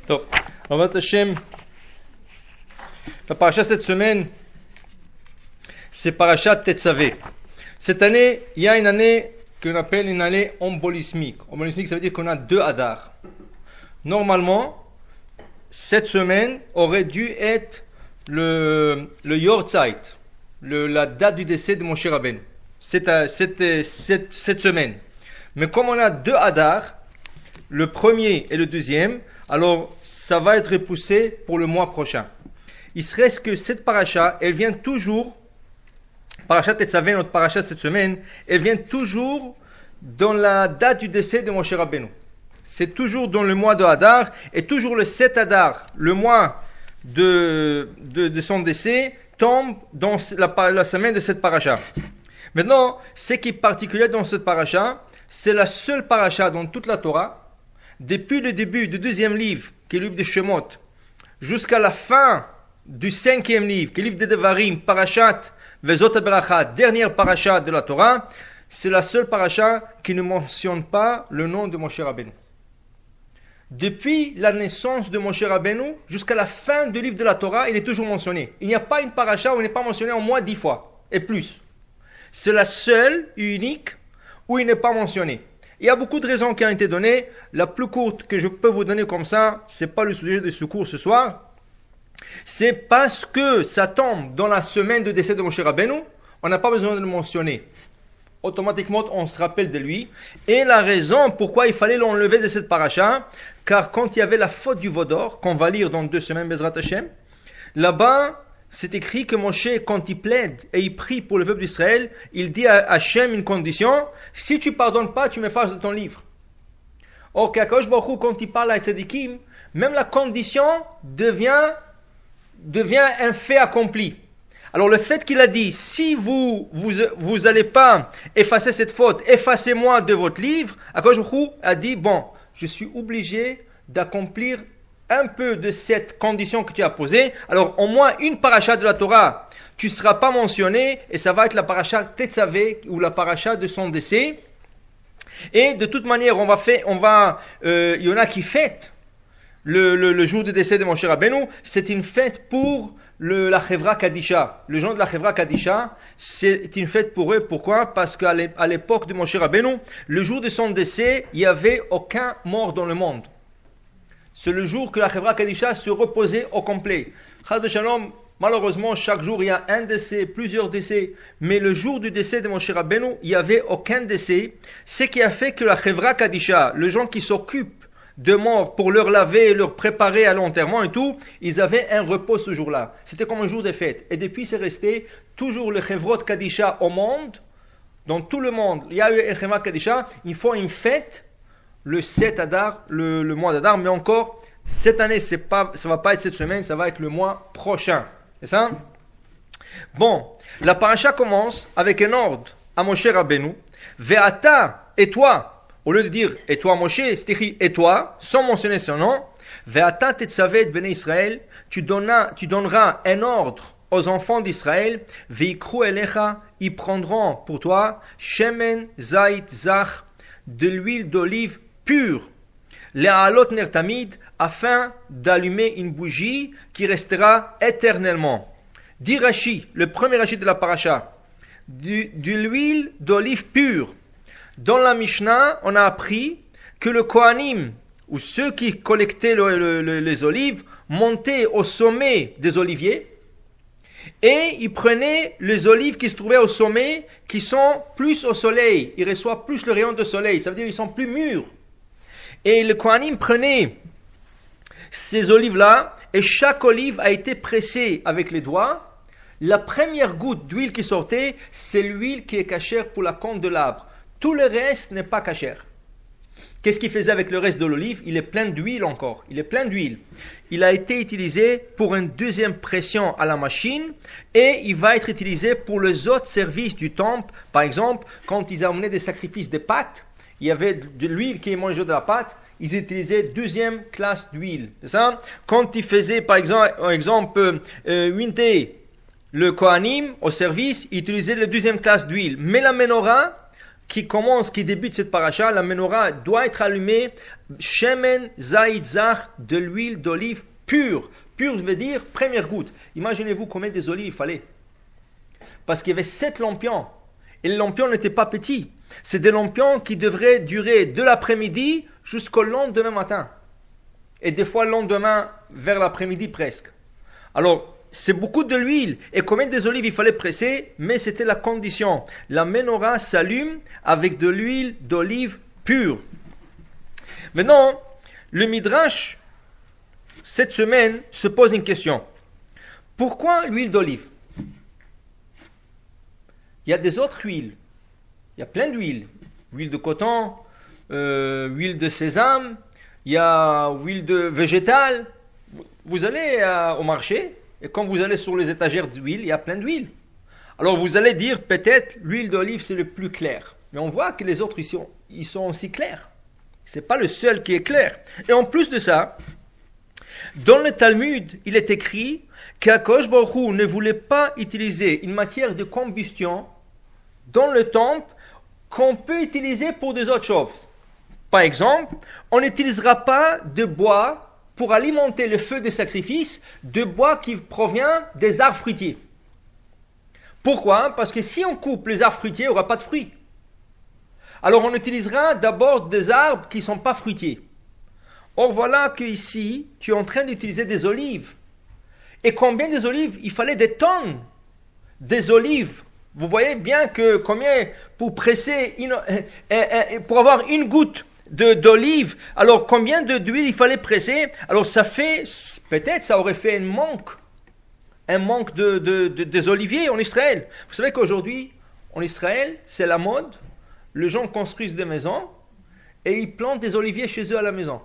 Donc, on va Hashem. La paracha cette semaine, c'est Parashat Tetzavé. Cette année, il y a une année qu'on appelle une année ombolismique. Ombolismique, ça veut dire qu'on a 2 Adar. Normalement, cette semaine aurait dû être le Yortzeit, la date du décès de Moshe Rabbeinu. Cette semaine. Mais comme on a 2 Adar, le premier et le deuxième, alors ça va être repoussé pour le mois prochain. Il serait que cette paracha, elle vient toujours, Parashat Tetzavé, notre paracha cette semaine, elle vient toujours dans la date du décès de Moshe Rabbeinu. C'est toujours dans le mois de Hadar, et toujours le 7 Hadar, le mois de son décès, tombe dans la semaine de cette paracha. Maintenant, ce qui est particulier dans cette paracha, c'est la seule paracha dans toute la Torah, depuis le début du 2e livre, qui est le livre de Shemot, jusqu'à la fin du 5e livre, qui est le livre de Devarim, Parashat Vezot HaBeracha, dernière paracha de la Torah, c'est la seule paracha qui ne mentionne pas le nom de Moshe Rabbeinu. Depuis la naissance de Moshe Rabbeinu jusqu'à la fin du livre de la Torah, il est toujours mentionné. Il n'y a pas une paracha où il n'est pas mentionné au moins 10 fois, et plus. C'est la seule et unique où il n'est pas mentionné. Il y a beaucoup de raisons qui ont été données. La plus courte que je peux vous donner comme ça, c'est pas le sujet de ce cours ce soir. C'est parce que ça tombe dans la semaine de décès de Moshe Rabbeinu, on n'a pas besoin de le mentionner. Automatiquement, on se rappelle de lui. Et la raison pourquoi il fallait l'enlever de cette paracha, car quand il y avait la faute du Vaudor, qu'on va lire dans 2 semaines, Bezrat Hashem, là-bas, c'est écrit que Moshe, quand il plaide et il prie pour le peuple d'Israël, il dit à Hachem une condition: si tu pardonnes pas, tu m'effaces de ton livre. Or, qu'Akadosh Baruch Hu, quand il parle à Tzadikim, même la condition devient un fait accompli. Alors le fait qu'il a dit: si vous allez pas effacer cette faute, effacez-moi de votre livre, Akadosh Baruch Hu a dit: bon, je suis obligé d'accomplir un peu de cette condition que tu as posée. Alors au moins une paracha de la Torah, tu ne seras pas mentionné, et ça va être la paracha Tetzavé, ou la paracha de son décès. Et de toute manière, il y en a qui fêtent le jour du décès de Moshe Rabbeinu. C'est une fête pour la Chevra Kadisha. Le gens de la Chevra Kadisha, c'est une fête pour eux. Pourquoi? Parce qu'à l'époque de Moshe Rabbeinu, le jour de son décès, il n'y avait aucun mort dans le monde. C'est le jour que la Chevra Kadisha se reposait au complet. Chas v'shalom, malheureusement, chaque jour, il y a un décès, plusieurs décès. Mais le jour du décès de Moshe Rabbeinu, il n'y avait aucun décès. Ce qui a fait que la Chevra Kadisha, les gens qui s'occupent de morts pour leur laver et leur préparer à l'enterrement et tout, ils avaient un repos ce jour-là. C'était comme un jour de fête. Et depuis, c'est resté toujours le Chevrot Kadisha au monde. Dans tout le monde, il y a eu un Chevra Kadisha. Ils font une fête le 7 Adar, le mois d'Adar, mais encore, cette année, ça va pas être cette semaine, ça va être le mois prochain. C'est ça? Bon, la paracha commence avec un ordre à Moshe Rabbeinu. Ve'ata, et toi, au lieu de dire et toi Moshe, c'est écrit et toi, sans mentionner son nom. Ve'ata tetzavé et bnei Israël, tu donneras un ordre aux enfants d'Israël. Ve'ikru elecha, ils prendront pour toi shemen zait zach, de l'huile d'olive pure, les halot nertamid, afin d'allumer une bougie qui restera éternellement. Dit Rashi, le premier Rashi de la paracha, de l'huile d'olive pure. Dans la Mishnah, on a appris que le Kohanim, ou ceux qui collectaient les olives, montaient au sommet des oliviers, et ils prenaient les olives qui se trouvaient au sommet, qui sont plus au soleil, ils reçoivent plus le rayon de soleil, ça veut dire qu'ils sont plus mûrs. Et le Kohanim prenait ces olives-là, et chaque olive a été pressée avec les doigts. La première goutte d'huile qui sortait, c'est l'huile qui est cachère pour la cône de l'arbre. Tout le reste n'est pas cachère. Qu'est-ce qu'il faisait avec le reste de l'olive? Il est plein d'huile encore. Il est plein d'huile. Il a été utilisé pour une deuxième pression à la machine, et il va être utilisé pour les autres services du temple. Par exemple, quand ils amenaient des sacrifices de pâtes, il y avait de l'huile qui est mangée de la pâte, ils utilisaient deuxième classe d'huile. C'est ça? Quand ils faisaient, par exemple, le Kohanim au service, ils utilisaient la deuxième classe d'huile. Mais la menorah, qui débute cette paracha, la menorah doit être allumée, shemen zaïd zach, de l'huile d'olive pure. Pure veut dire première goutte. Imaginez-vous combien des olives il fallait. Parce qu'il y avait 7 lampions. Et les lampions n'étaient pas petits. C'est des lampions qui devraient durer de l'après-midi jusqu'au lendemain matin. Et des fois le lendemain vers l'après-midi presque. Alors, c'est beaucoup de l'huile. Et combien des olives il fallait presser, mais c'était la condition. La menorah s'allume avec de l'huile d'olive pure. Maintenant, le Midrash, cette semaine, se pose une question. Pourquoi l'huile d'olive? Il y a des autres huiles. Il y a plein d'huiles. Huile de coton, huile de sésame, il y a huile de végétale. Vous allez au marché, et quand vous allez sur les étagères d'huile, il y a plein d'huiles. Alors vous allez dire peut-être l'huile d'olive c'est le plus clair. Mais on voit que les autres ils sont aussi clairs. C'est pas le seul qui est clair. Et en plus de ça, dans le Talmud, il est écrit qu'Akadosh Baruch Hu ne voulait pas utiliser une matière de combustion dans le temple qu'on peut utiliser pour des autres choses. Par exemple, on n'utilisera pas de bois pour alimenter le feu des sacrifices, de bois qui provient des arbres fruitiers. Pourquoi? Parce que si on coupe les arbres fruitiers, il n'y aura pas de fruits. Alors on utilisera d'abord des arbres qui ne sont pas fruitiers. Or voilà qu'ici, tu es en train d'utiliser des olives. Et combien des olives? Il fallait des tonnes des olives. Vous voyez bien que combien pour presser, pour avoir une goutte d'olive, alors combien d'huile il fallait presser? Alors ça fait, peut-être ça aurait fait un manque des oliviers en Israël. Vous savez qu'aujourd'hui, en Israël, c'est la mode. Les gens construisent des maisons et ils plantent des oliviers chez eux à la maison.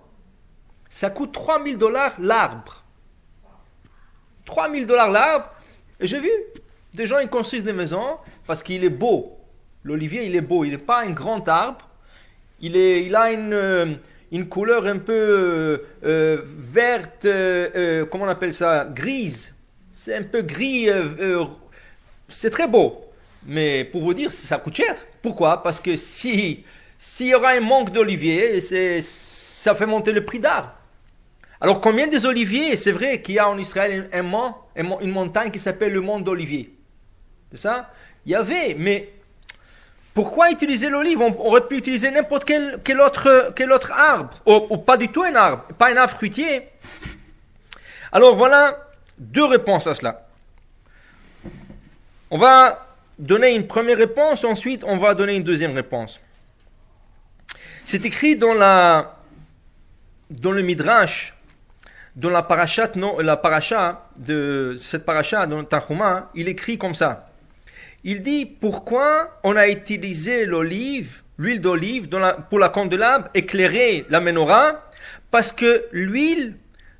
Ça coûte $3,000 l'arbre. $3,000 l'arbre. Et j'ai vu des gens, ils construisent des maisons parce qu'il est beau. L'olivier, il est beau. Il n'est pas un grand arbre. Il a une couleur un peu verte, comment on appelle ça? Grise. C'est un peu gris. C'est très beau. Mais pour vous dire, ça coûte cher. Pourquoi? Parce que s'il y aura un manque d'olivier, ça fait monter le prix d'arbre. Alors combien des oliviers? C'est vrai qu'il y a en Israël une montagne qui s'appelle le mont d'Olivier. C'est ça? Il y avait, mais pourquoi utiliser l'olive? On aurait pu utiliser n'importe quel autre arbre, ou pas du tout un arbre, pas un arbre fruitier. Alors voilà 2 réponses à cela. On va donner une première réponse, ensuite on va donner une deuxième réponse. C'est écrit dans le Midrash, dans la paracha de cette paracha, dans le Tanhuma, il écrit comme ça. Il dit pourquoi on a utilisé l'huile d'olive pour la candélabre, éclairer la menorah, parce que l'huile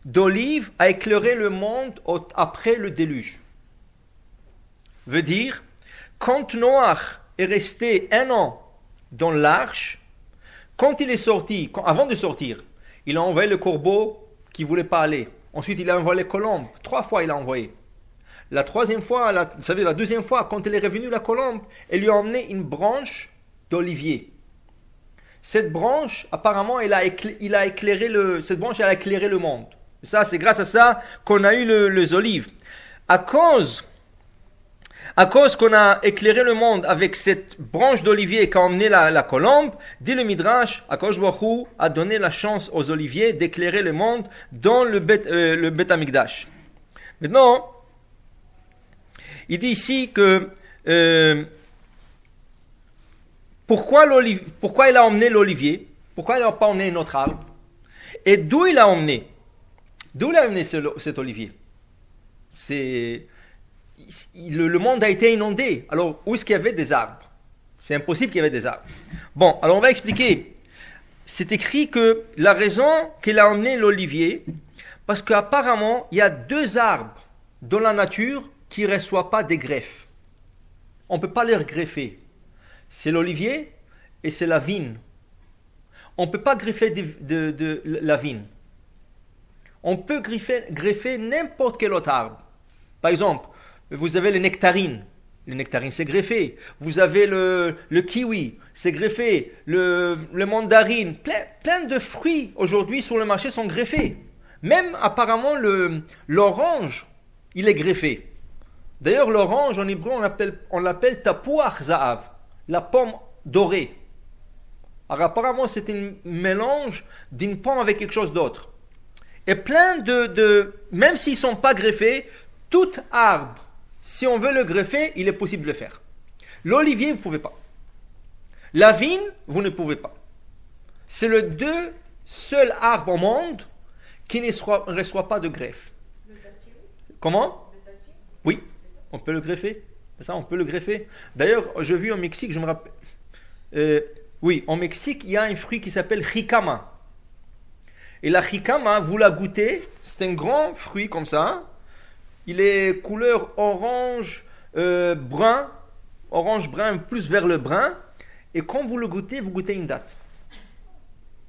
d'olive a éclairé le monde après le déluge. Veut dire, quand Noach est resté 1 an dans l'arche, quand il est sorti, avant de sortir, il a envoyé le corbeau qui ne voulait pas aller. Ensuite, il a envoyé les colombes. 3 fois, il a envoyé. La 3e fois, la 2e fois, quand elle est revenue, la colombe, elle lui a emmené une branche d'olivier. Cette branche, apparemment, cette branche, elle a éclairé le monde. Et ça, c'est grâce à ça qu'on a eu les olives. À cause qu'on a éclairé le monde avec cette branche d'olivier qu'a emmené la colombe, dit le Midrash, Akadosh Baruch Hu a donné la chance aux oliviers d'éclairer le monde dans le Beth Amikdash. Maintenant, il dit ici que pourquoi il a emmené l'olivier? Pourquoi il n'a pas emmené un autre arbre? Et d'où il a emmené cet olivier? Le monde a été inondé. Alors, où est-ce qu'il y avait des arbres? C'est impossible qu'il y avait des arbres. Bon, alors on va expliquer. C'est écrit que la raison qu'il a emmené l'olivier, parce qu'apparemment, il y a 2 arbres dans la nature qui ne reçoivent pas des greffes. On ne peut pas les greffer. C'est l'olivier et c'est la vigne. On ne peut pas greffer de la vigne. On peut greffer n'importe quel autre arbre. Par exemple, vous avez les nectarines. Le nectarine, c'est greffé. Vous avez le kiwi, c'est greffé. Le mandarine, plein de fruits aujourd'hui sur le marché sont greffés. Même apparemment l'orange, il est greffé. D'ailleurs, l'orange en hébreu, on l'appelle tapuach za'av, la pomme dorée. Alors apparemment, c'est un mélange d'une pomme avec quelque chose d'autre. Et plein même s'ils ne sont pas greffés, tout arbre, si on veut le greffer, il est possible de le faire. L'olivier, vous ne pouvez pas. La vigne, vous ne pouvez pas. C'est le deux seuls arbres au monde qui ne reçoit pas de greffe. Le dattier. Comment? Le dattier. Oui, on peut le greffer. Ça, on peut le greffer. D'ailleurs, j'ai vu au Mexique, je me rappelle. Oui, au Mexique, il y a un fruit qui s'appelle jicama. Et la jicama, vous la goûtez, c'est un grand fruit comme ça. Il est couleur orange brun, plus vers le brun. Et quand vous le goûtez, vous goûtez une date.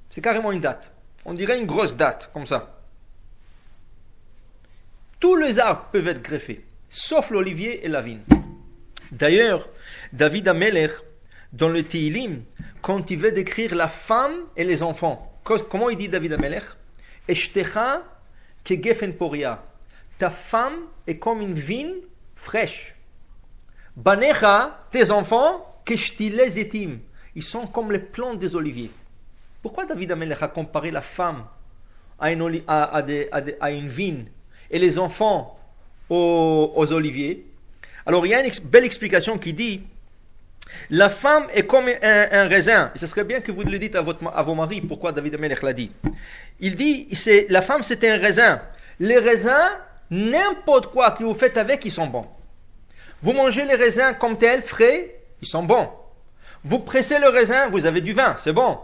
C'est carrément une date. On dirait une grosse date, comme ça. Tous les arbres peuvent être greffés, sauf l'olivier et la vigne. D'ailleurs, David Amelech, dans le Tehillim, quand il veut décrire la femme et les enfants, comment il dit David Amelech? Eshtecha kegefen poria. Ta femme est comme une vigne fraîche. Banecha, tes enfants, keshtile zetim. Ils sont comme les plantes des oliviers. Pourquoi David Amelech a comparé la femme à une vigne et les enfants aux oliviers? Alors il y a une belle explication qui dit la femme est comme un raisin. Et ce serait bien que vous le dites à vos maris pourquoi David Amelech l'a dit. Il dit la femme c'est un raisin. Les raisins, n'importe quoi que vous faites avec, ils sont bons. Vous mangez les raisins comme tels, frais, ils sont bons. Vous pressez le raisin, vous avez du vin, c'est bon.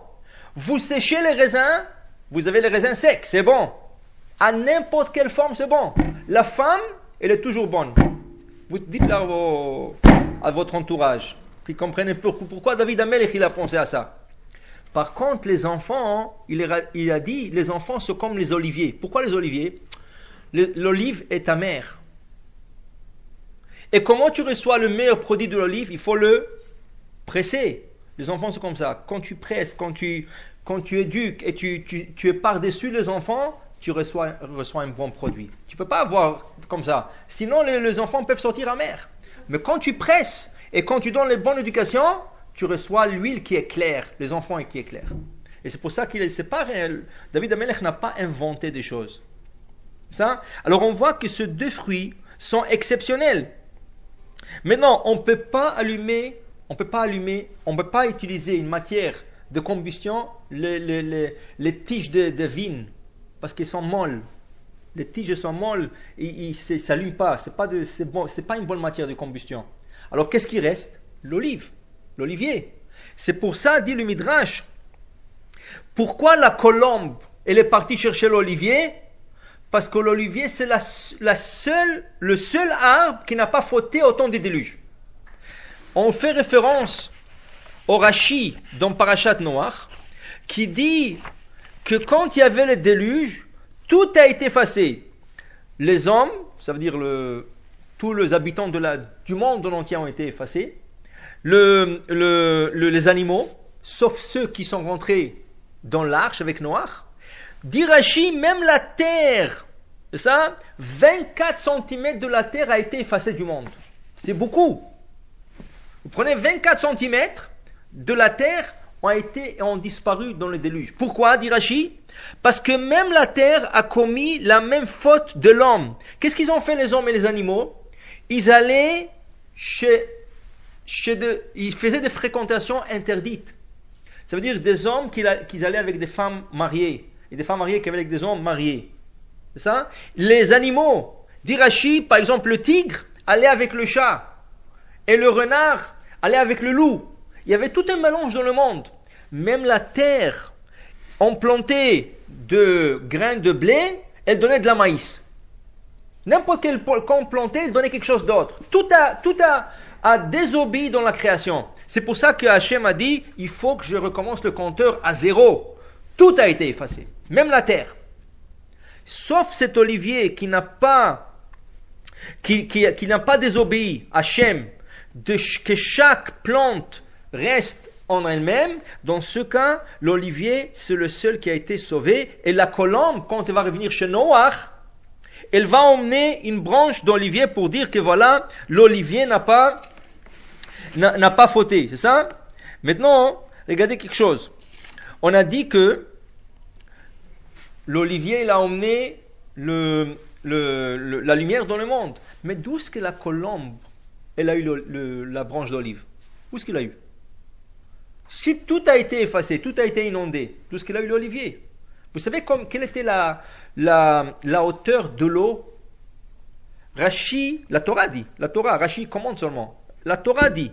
Vous séchez les raisins, vous avez les raisins secs, c'est bon. À n'importe quelle forme, c'est bon. La femme, elle est toujours bonne. Vous dites-le à votre entourage, qui comprennent pourquoi David Amelech il a pensé à ça. Par contre, les enfants, il a dit, les enfants sont comme les oliviers. Pourquoi les oliviers? L'olive est amère. Et comment tu reçois le meilleur produit de l'olive? Il faut le presser. Les enfants sont comme ça. Quand tu presses, quand tu éduques et tu es par-dessus les enfants, tu reçois un bon produit. Tu ne peux pas avoir comme ça. Sinon, les enfants peuvent sortir amers. Mais quand tu presses et quand tu donnes les bonnes éducations, tu reçois l'huile qui est claire, les enfants qui est claire. Et c'est pour ça David Amelech n'a pas inventé des choses. Ça. Alors on voit que ces deux fruits sont exceptionnels. Maintenant, on ne peut pas utiliser une matière de combustion, les tiges de vigne, parce qu'elles sont molles. Les tiges sont molles, ils ne s'allument pas. C'est pas une bonne matière de combustion. Alors qu'est-ce qui reste? L'olivier. C'est pour ça, dit le Midrash, pourquoi la colombe, elle est partie chercher l'olivier? Parce que l'olivier, c'est le seul arbre qui n'a pas fauté au temps des déluges. On fait référence au Rashi dans Parashat Noach, qui dit que quand il y avait le déluge, tout a été effacé. Les hommes, ça veut dire tous les habitants du monde entier ont été effacés. Les animaux, sauf ceux qui sont rentrés dans l'arche avec Noach. Dit Rashi, même la terre, c'est ça, 24 cm de la terre a été effacée du monde. C'est beaucoup. Vous prenez 24 cm de la terre ont disparu dans le déluge. Pourquoi, dit Rashi? Parce que même la terre a commis la même faute de l'homme. Qu'est-ce qu'ils ont fait les hommes et les animaux? Ils allaient ils faisaient des fréquentations interdites. Ça veut dire des hommes qui allaient avec des femmes mariées. Et des femmes mariées qui allaient avec des hommes mariés. C'est ça? Les animaux, dit Rashi, par exemple le tigre allait avec le chat. Et le renard allait avec le loup. Il y avait tout un mélange dans le monde. Même la terre, on plantait de grains de blé, elle donnait de la maïs. N'importe quel qu'on plantait, elle donnait quelque chose d'autre. Tout a désobéi dans la création. C'est pour ça que Hachem a dit, il faut que je recommence le compteur à zéro. Tout a été effacé, même la terre. Sauf cet olivier qui n'a pas désobéi à Hachem, que chaque plante reste en elle-même, dans ce cas, l'olivier, c'est le seul qui a été sauvé. Et la colombe, quand elle va revenir chez Noach, elle va emmener une branche d'olivier pour dire que voilà, l'olivier n'a pas fauté. C'est ça? Maintenant, regardez quelque chose. On a dit que l'olivier, il a emmené la lumière dans le monde. Mais d'où est-ce que la colombe, elle a eu la branche d'olive? Où est-ce qu'il a eu? Si tout a été effacé, tout a été inondé, d'où est-ce qu'il a eu l'olivier? Vous savez quelle était la hauteur de l'eau? Rashi, la Torah dit, Rashi commente seulement. La Torah dit,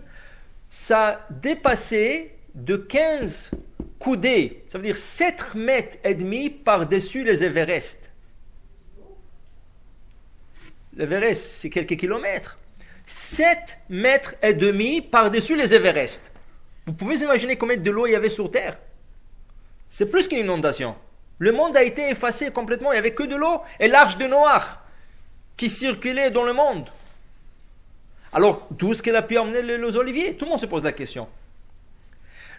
ça dépassait de 15 coudées, ça veut dire 7 mètres et demi par-dessus les Everest. L'Everest, c'est quelques kilomètres. 7 mètres et demi par-dessus les Everest. Vous pouvez imaginer combien de l'eau il y avait sur Terre? C'est plus qu'une inondation. Le monde a été effacé complètement, il n'y avait que de l'eau et l'arche de Noach qui circulait dans le monde. Alors, d'où est-ce qu'elle a pu emmener les oliviers? Tout le monde se pose la question.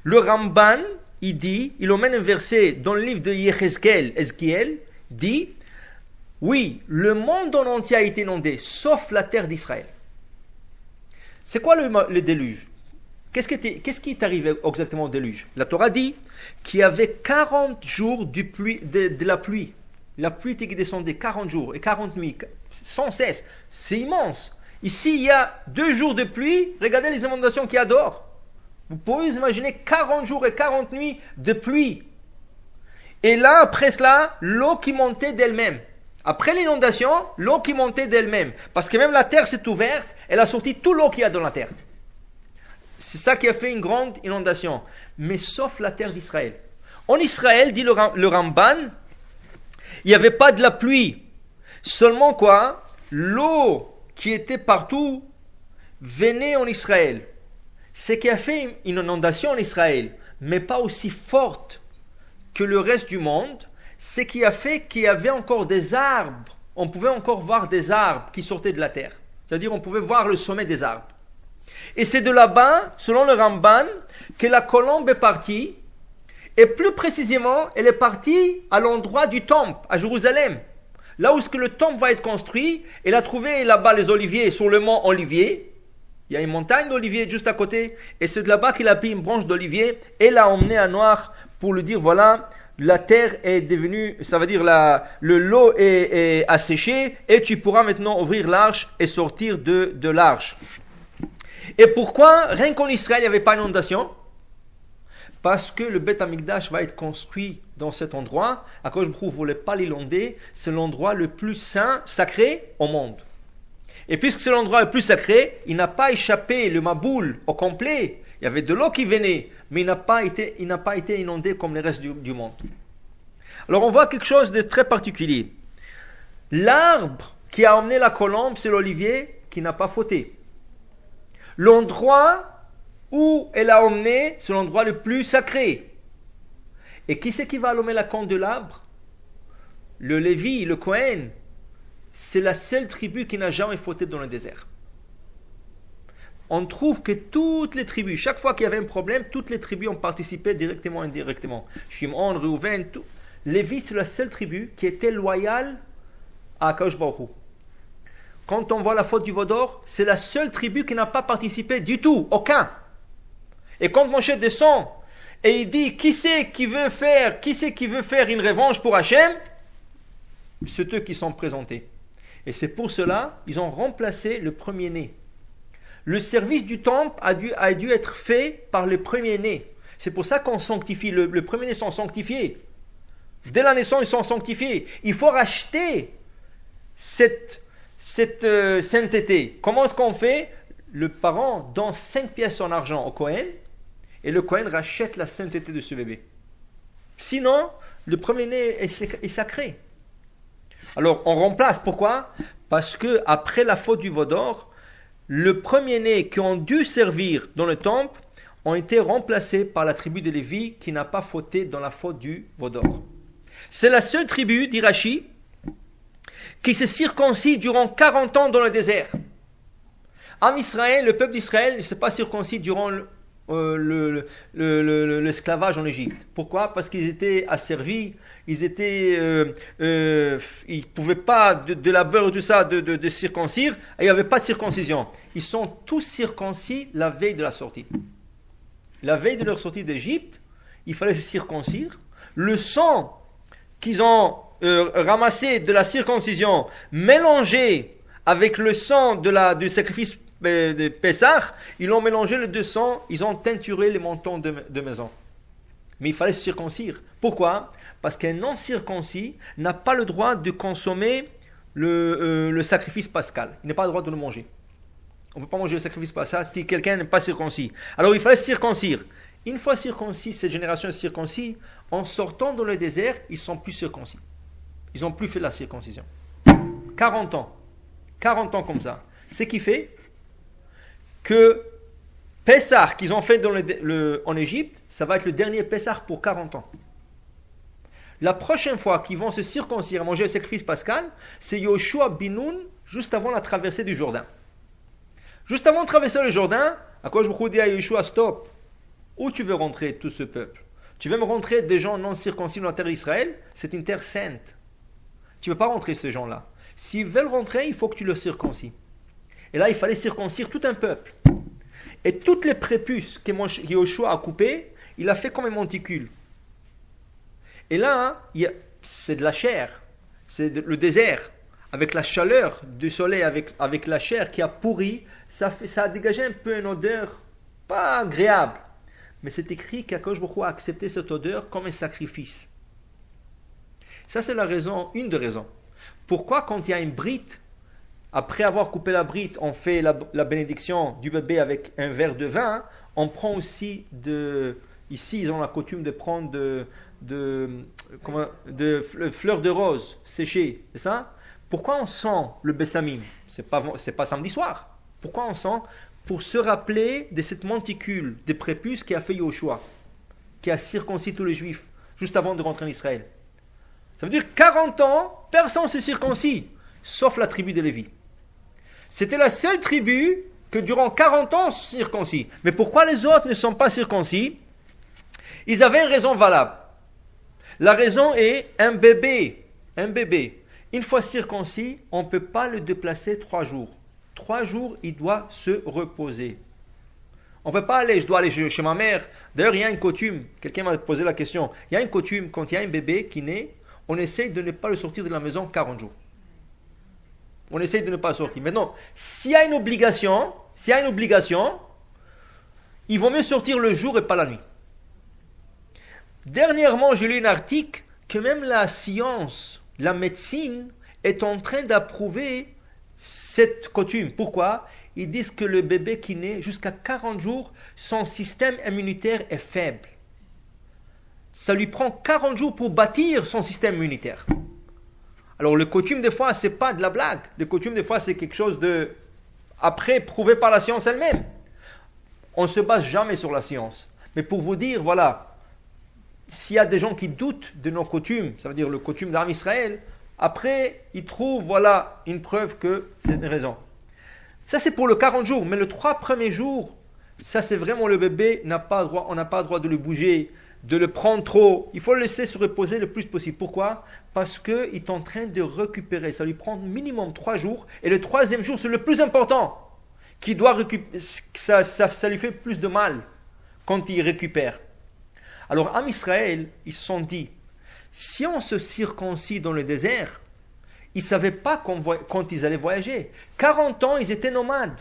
Le Ramban, il emmène un verset dans le livre de Ezekiel, dit, oui, le monde en entier a été inondé, sauf la terre d'Israël. C'est quoi le déluge? Qu'est-ce qui est arrivé exactement au déluge? La Torah dit qu'il y avait 40 jours de la pluie. La pluie qui descendait 40 jours et 40 nuits, sans cesse. C'est immense. Ici, il y a 2 jours de pluie. Regardez les inondations qu'il y a dehors. Vous pouvez imaginer 40 jours et 40 nuits de pluie. Et là, après cela, l'eau qui montait d'elle-même. Après l'inondation, l'eau qui montait d'elle-même. Parce que même la terre s'est ouverte, elle a sorti toute l'eau qu'il y a dans la terre. C'est ça qui a fait une grande inondation. Mais sauf la terre d'Israël. En Israël, dit le Ramban, il n'y avait pas de la pluie. Seulement quoi? L'eau qui était partout venait en Israël. Ce qui a fait une inondation en Israël, mais pas aussi forte que le reste du monde, ce qui a fait qu'il y avait encore des arbres. On pouvait encore voir des arbres qui sortaient de la terre. C'est-à-dire on pouvait voir le sommet des arbres. Et c'est de là-bas, selon le Ramban, que la colombe est partie. Et plus précisément, elle est partie à l'endroit du temple, à Jérusalem. Là où le temple va être construit, elle a trouvé là-bas les oliviers sur le mont Olivier. Il y a une montagne d'oliviers juste à côté. Et c'est de là-bas qu'il a pris une branche d'olivier et l'a emmené à Noach pour lui dire, voilà, la terre est devenue, ça veut dire l'eau est asséchée et tu pourras maintenant ouvrir l'arche et sortir de l'arche. Et pourquoi, rien qu'en Israël, il n'y avait pas d'inondation? Parce que le Beth Amikdash va être construit dans cet endroit. À cause vous ne voulez pas l'inonder, c'est l'endroit le plus saint, sacré au monde. Et puisque c'est l'endroit le plus sacré, il n'a pas échappé le Maboul au complet. Il y avait de l'eau qui venait, mais il n'a pas été inondé comme le reste du monde. Alors on voit quelque chose de très particulier. L'arbre qui a emmené la colombe, c'est l'olivier qui n'a pas fauté. L'endroit où elle a emmené, c'est l'endroit le plus sacré. Et qui c'est qui va allumer la corne de l'arbre? Le Lévi, le Cohen. C'est la seule tribu qui n'a jamais fauté dans le désert. On trouve que toutes les tribus, chaque fois qu'il y avait un problème, toutes les tribus ont participé directement ou indirectement. Shimon, Reuven, tout. Lévi, c'est la seule tribu qui était loyale à Akadosh Baruch Hu. Quand on voit la faute du veau d'or, c'est la seule tribu qui n'a pas participé du tout, aucun. Et quand Moshe descend et il dit qui c'est qui veut faire une revanche pour Hachem, c'est eux qui sont présentés. Et c'est pour cela ils ont remplacé le premier-né. Le service du temple a dû être fait par le premier-né. C'est pour ça qu'on sanctifie. Le premier-né sont sanctifiés. Dès la naissance, ils sont sanctifiés. Il faut racheter cette sainteté. Comment est-ce qu'on fait? Le parent donne 5 pièces en argent au Cohen et le Cohen rachète la sainteté de ce bébé. Sinon, le premier-né est sacré. Alors, on remplace. Pourquoi? Parce que après la faute du veau d'or, le premier-né qui ont dû servir dans le temple ont été remplacés par la tribu de Lévi qui n'a pas fauté dans la faute du veau d'or. C'est la seule tribu, dit Rashi, qui se circoncis durant 40 ans dans le désert. Israël, le peuple d'Israël ne s'est pas circoncis durant l'esclavage en Égypte. Pourquoi? Parce qu'ils étaient asservis, ils pouvaient pas de la beurre et tout ça de circoncire, et il n'y avait pas de circoncision. Ils sont tous circoncis la veille de la sortie. La veille de leur sortie d'Égypte, il fallait se circoncire. Le sang qu'ils ont ramassé de la circoncision, mélangé avec le sang du sacrifice de Pessah, ils ont mélangé les deux sangs, ils ont teinturé les montants de maison. Mais il fallait se circoncire. Pourquoi? Parce qu'un non-circoncis n'a pas le droit de consommer le sacrifice pascal. Il n'a pas le droit de le manger. On ne peut pas manger le sacrifice pascal si quelqu'un n'est pas circoncis. Alors il fallait se circoncire. Une fois circoncis, cette génération est circoncis, en sortant dans le désert, ils ne sont plus circoncis. Ils n'ont plus fait la circoncision. 40 ans. 40 ans comme ça. Ce qui fait que Pessah qu'ils ont fait en Égypte, ça va être le dernier Pessah pour 40 ans. La prochaine fois qu'ils vont se circoncire, manger le sacrifice pascal, c'est Yoshua bin Nun, juste avant la traversée du Jourdain. Juste avant de traverser le Jourdain, à quoi je vous dis à Yoshua, stop. Où tu veux rentrer tout ce peuple? Tu veux me rentrer des gens non circoncis dans la terre d'Israël? C'est une terre sainte. Tu ne veux pas rentrer ces gens-là. S'ils veulent rentrer, il faut que tu le circoncis. Et là, il fallait circoncire tout un peuple. Et toutes les prépuces que Yoshua a coupées, il a fait comme un monticule. Et là, c'est de la chair. C'est le désert. Avec la chaleur du soleil, avec la chair qui a pourri, ça a dégagé un peu une odeur pas agréable. Mais c'est écrit qu'Akadosh Baruch Hu a accepté cette odeur comme un sacrifice. Ça, c'est une des raisons. Pourquoi quand il y a une brite, après avoir coupé la brite, on fait la bénédiction du bébé avec un verre de vin, on prend aussi ici ils ont la coutume de prendre de fleurs de rose séchées, c'est ça? Pourquoi on sent le bessamim? C'est pas samedi soir. Pourquoi on sent? Pour se rappeler de cette monticule des prépuces qui a fait Yoshua, qui a circoncis tous les juifs juste avant de rentrer en Israël. Ça veut dire 40 ans, personne ne s'est circoncis, sauf la tribu de Lévi. C'était la seule tribu que durant 40 ans se circoncis. Mais pourquoi les autres ne sont pas circoncis? Ils avaient une raison valable. La raison est un bébé. Une fois circoncis, on ne peut pas le déplacer 3 jours. 3 jours, il doit se reposer. On ne peut pas aller, je dois aller chez ma mère. D'ailleurs, il y a une coutume, quelqu'un m'a posé la question, il y a une coutume, quand il y a un bébé qui naît, on essaye de ne pas le sortir de la maison 40 jours. On essaye de ne pas le sortir. Maintenant, s'il y a une obligation, il vaut mieux sortir le jour et pas la nuit. Dernièrement, j'ai lu un article que même la science, la médecine, est en train d'approuver cette coutume. Pourquoi? Ils disent que le bébé qui naît jusqu'à 40 jours, son système immunitaire est faible. Ça lui prend 40 jours pour bâtir son système immunitaire. Alors le coutume des fois, c'est pas de la blague. Le coutume des fois, c'est quelque chose de après prouvé par la science elle-même. On ne se base jamais sur la science. Mais pour vous dire, voilà, s'il y a des gens qui doutent de nos coutumes, ça veut dire le coutume d'Am Israël, après, ils trouvent, voilà, une preuve que c'est une raison. Ça, c'est pour le 40 jours. Mais le 3 premiers jours, ça, c'est vraiment le bébé, on n'a pas le droit de le bouger, de le prendre trop. Il faut le laisser se reposer le plus possible. Pourquoi? Parce qu'il est en train de récupérer. Ça lui prend minimum 3 jours. Et le 3e jour, c'est le plus important. Qui doit ça lui fait plus de mal quand il récupère. Alors, Am Israël, ils se sont dit, si on se circoncis dans le désert, ils ne savaient pas quand ils allaient voyager. 40 ans, ils étaient nomades.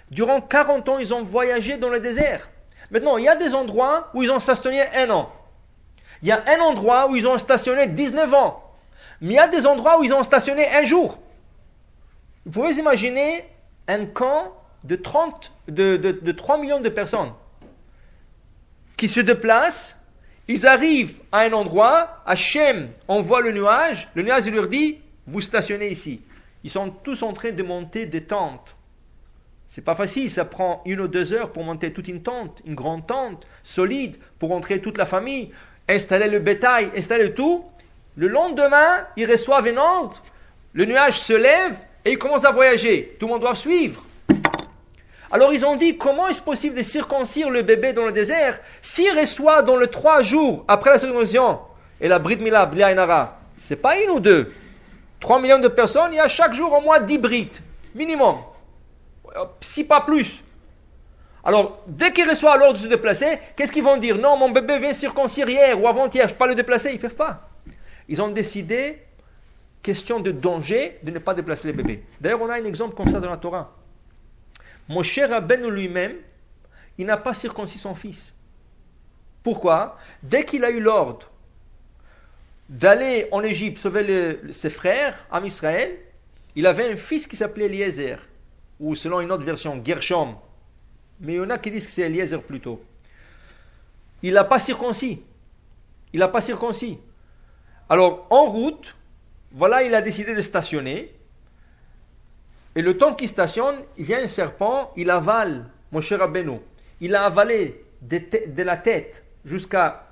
Durant 40 ans, ils ont voyagé dans le désert. Maintenant, il y a des endroits où ils ont stationné 1 an. Il y a un endroit où ils ont stationné 19 ans. Mais il y a des endroits où ils ont stationné 1 jour. Vous pouvez imaginer un camp de 3 millions de personnes qui se déplacent. Ils arrivent à un endroit, Hachem envoie le nuage il leur dit, vous stationnez ici. Ils sont tous en train de monter des tentes. C'est pas facile, ça prend 1 ou 2 heures pour monter toute une tente, une grande tente, solide, pour entrer toute la famille, installer le bétail, installer tout. Le lendemain, ils reçoivent un ordre, le nuage se lève et ils commencent à voyager. Tout le monde doit suivre. Alors ils ont dit, comment est-ce possible de circoncire le bébé dans le désert s'il reçoit dans les 3 jours après la circoncision et la Brit Mila, Bli Ayin Hara, c'est pas une ou deux. 3 millions de personnes, il y a chaque jour au moins 10 brites, minimum. Si pas plus. Alors, dès qu'ils reçoivent l'ordre de se déplacer, qu'est-ce qu'ils vont dire? Non, mon bébé vient circoncire hier ou avant-hier, je ne peux pas le déplacer. Ils ne peuvent pas. Ils ont décidé, question de danger, de ne pas déplacer les bébés. D'ailleurs, on a un exemple comme ça dans la Torah. Moshe Rabbeinu lui-même, il n'a pas circoncis son fils. Pourquoi? Dès qu'il a eu l'ordre d'aller en Égypte sauver ses frères, en Israël, il avait un fils qui s'appelait Eliezer, ou selon une autre version, Gershom. Mais il y en a qui disent que c'est Eliezer plutôt. Il n'a pas circoncis. Il n'a pas circoncis. Alors, en route, voilà, il a décidé de stationner. Et le temps qu'il stationne, il vient un serpent, il avale Moshe Rabbeinu. Il a avalé de la tête jusqu'à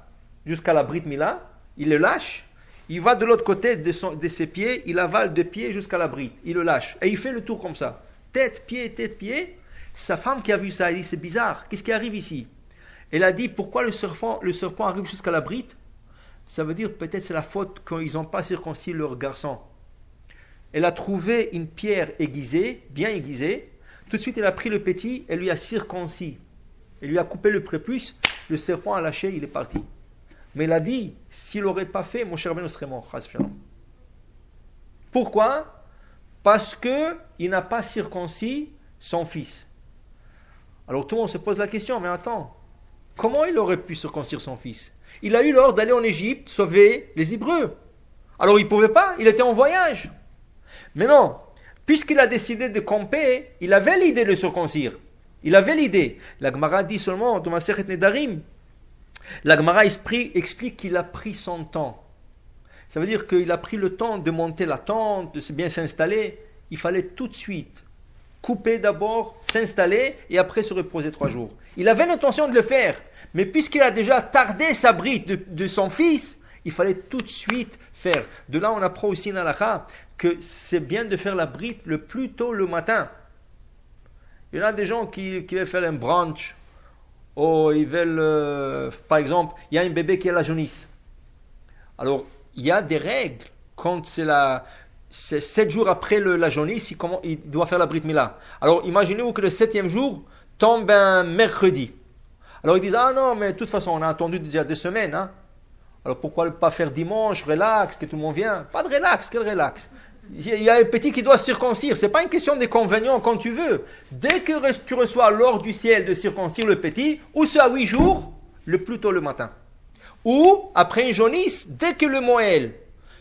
la Brit Mila. Il le lâche. Il va de l'autre côté de ses pieds. Il avale de pieds jusqu'à la Brit. Il le lâche. Et il fait le tour comme ça. Tête, pied. Sa femme qui a vu ça, elle dit, c'est bizarre. Qu'est-ce qui arrive ici? Elle a dit, pourquoi le serpent arrive jusqu'à la Brit? Ça veut dire peut-être c'est la faute qu'ils n'ont pas circoncis leur garçon. Elle a trouvé une pierre aiguisée, bien aiguisée. Tout de suite, elle a pris le petit, elle lui a circoncis. Elle lui a coupé le prépuce, le serpent a lâché, il est parti. Mais elle a dit, s'il n'aurait pas fait, mon cher Rabbeinu serait mort. Pourquoi? Parce qu'il n'a pas circoncis son fils. Alors tout le monde se pose la question, mais attends, comment il aurait pu circoncire son fils? Il a eu l'ordre d'aller en Égypte sauver les Hébreux. Alors il ne pouvait pas, il était en voyage. Mais non, puisqu'il a décidé de camper, il avait l'idée de circoncire. Il avait l'idée. La Gemara dit seulement, dans Masechet Nedarim, la Gemara explique qu'il a pris son temps. Ça veut dire qu'il a pris le temps de monter la tente, de bien s'installer. Il fallait tout de suite couper d'abord, s'installer et après se reposer 3 jours. Il avait l'intention de le faire, mais puisqu'il a déjà tardé sa brite de son fils, il fallait tout de suite faire. De là, on apprend aussi dans l'Alakha que c'est bien de faire la brite le plus tôt le matin. Il y en a des gens qui veulent faire un brunch, ou ils veulent, par exemple, il y a un bébé qui a la jaunisse. Alors, il y a des règles quand c'est 7 jours après la jaunisse, il doit faire la Brit Mila. Alors imaginez-vous que le 7e jour tombe un mercredi. Alors ils disent, ah non, mais de toute façon on a attendu déjà 2 semaines. Hein. Alors pourquoi ne pas faire dimanche, relax, que tout le monde vient? Pas de relax, quel relax? Il y a un petit qui doit circoncire. Ce n'est pas une question d'inconvénient quand tu veux. Dès que tu reçois l'ordre du ciel de circoncire le petit, ou c'est à 8 jours, le plus tôt le matin. Ou après une jaunisse, dès que le Moël,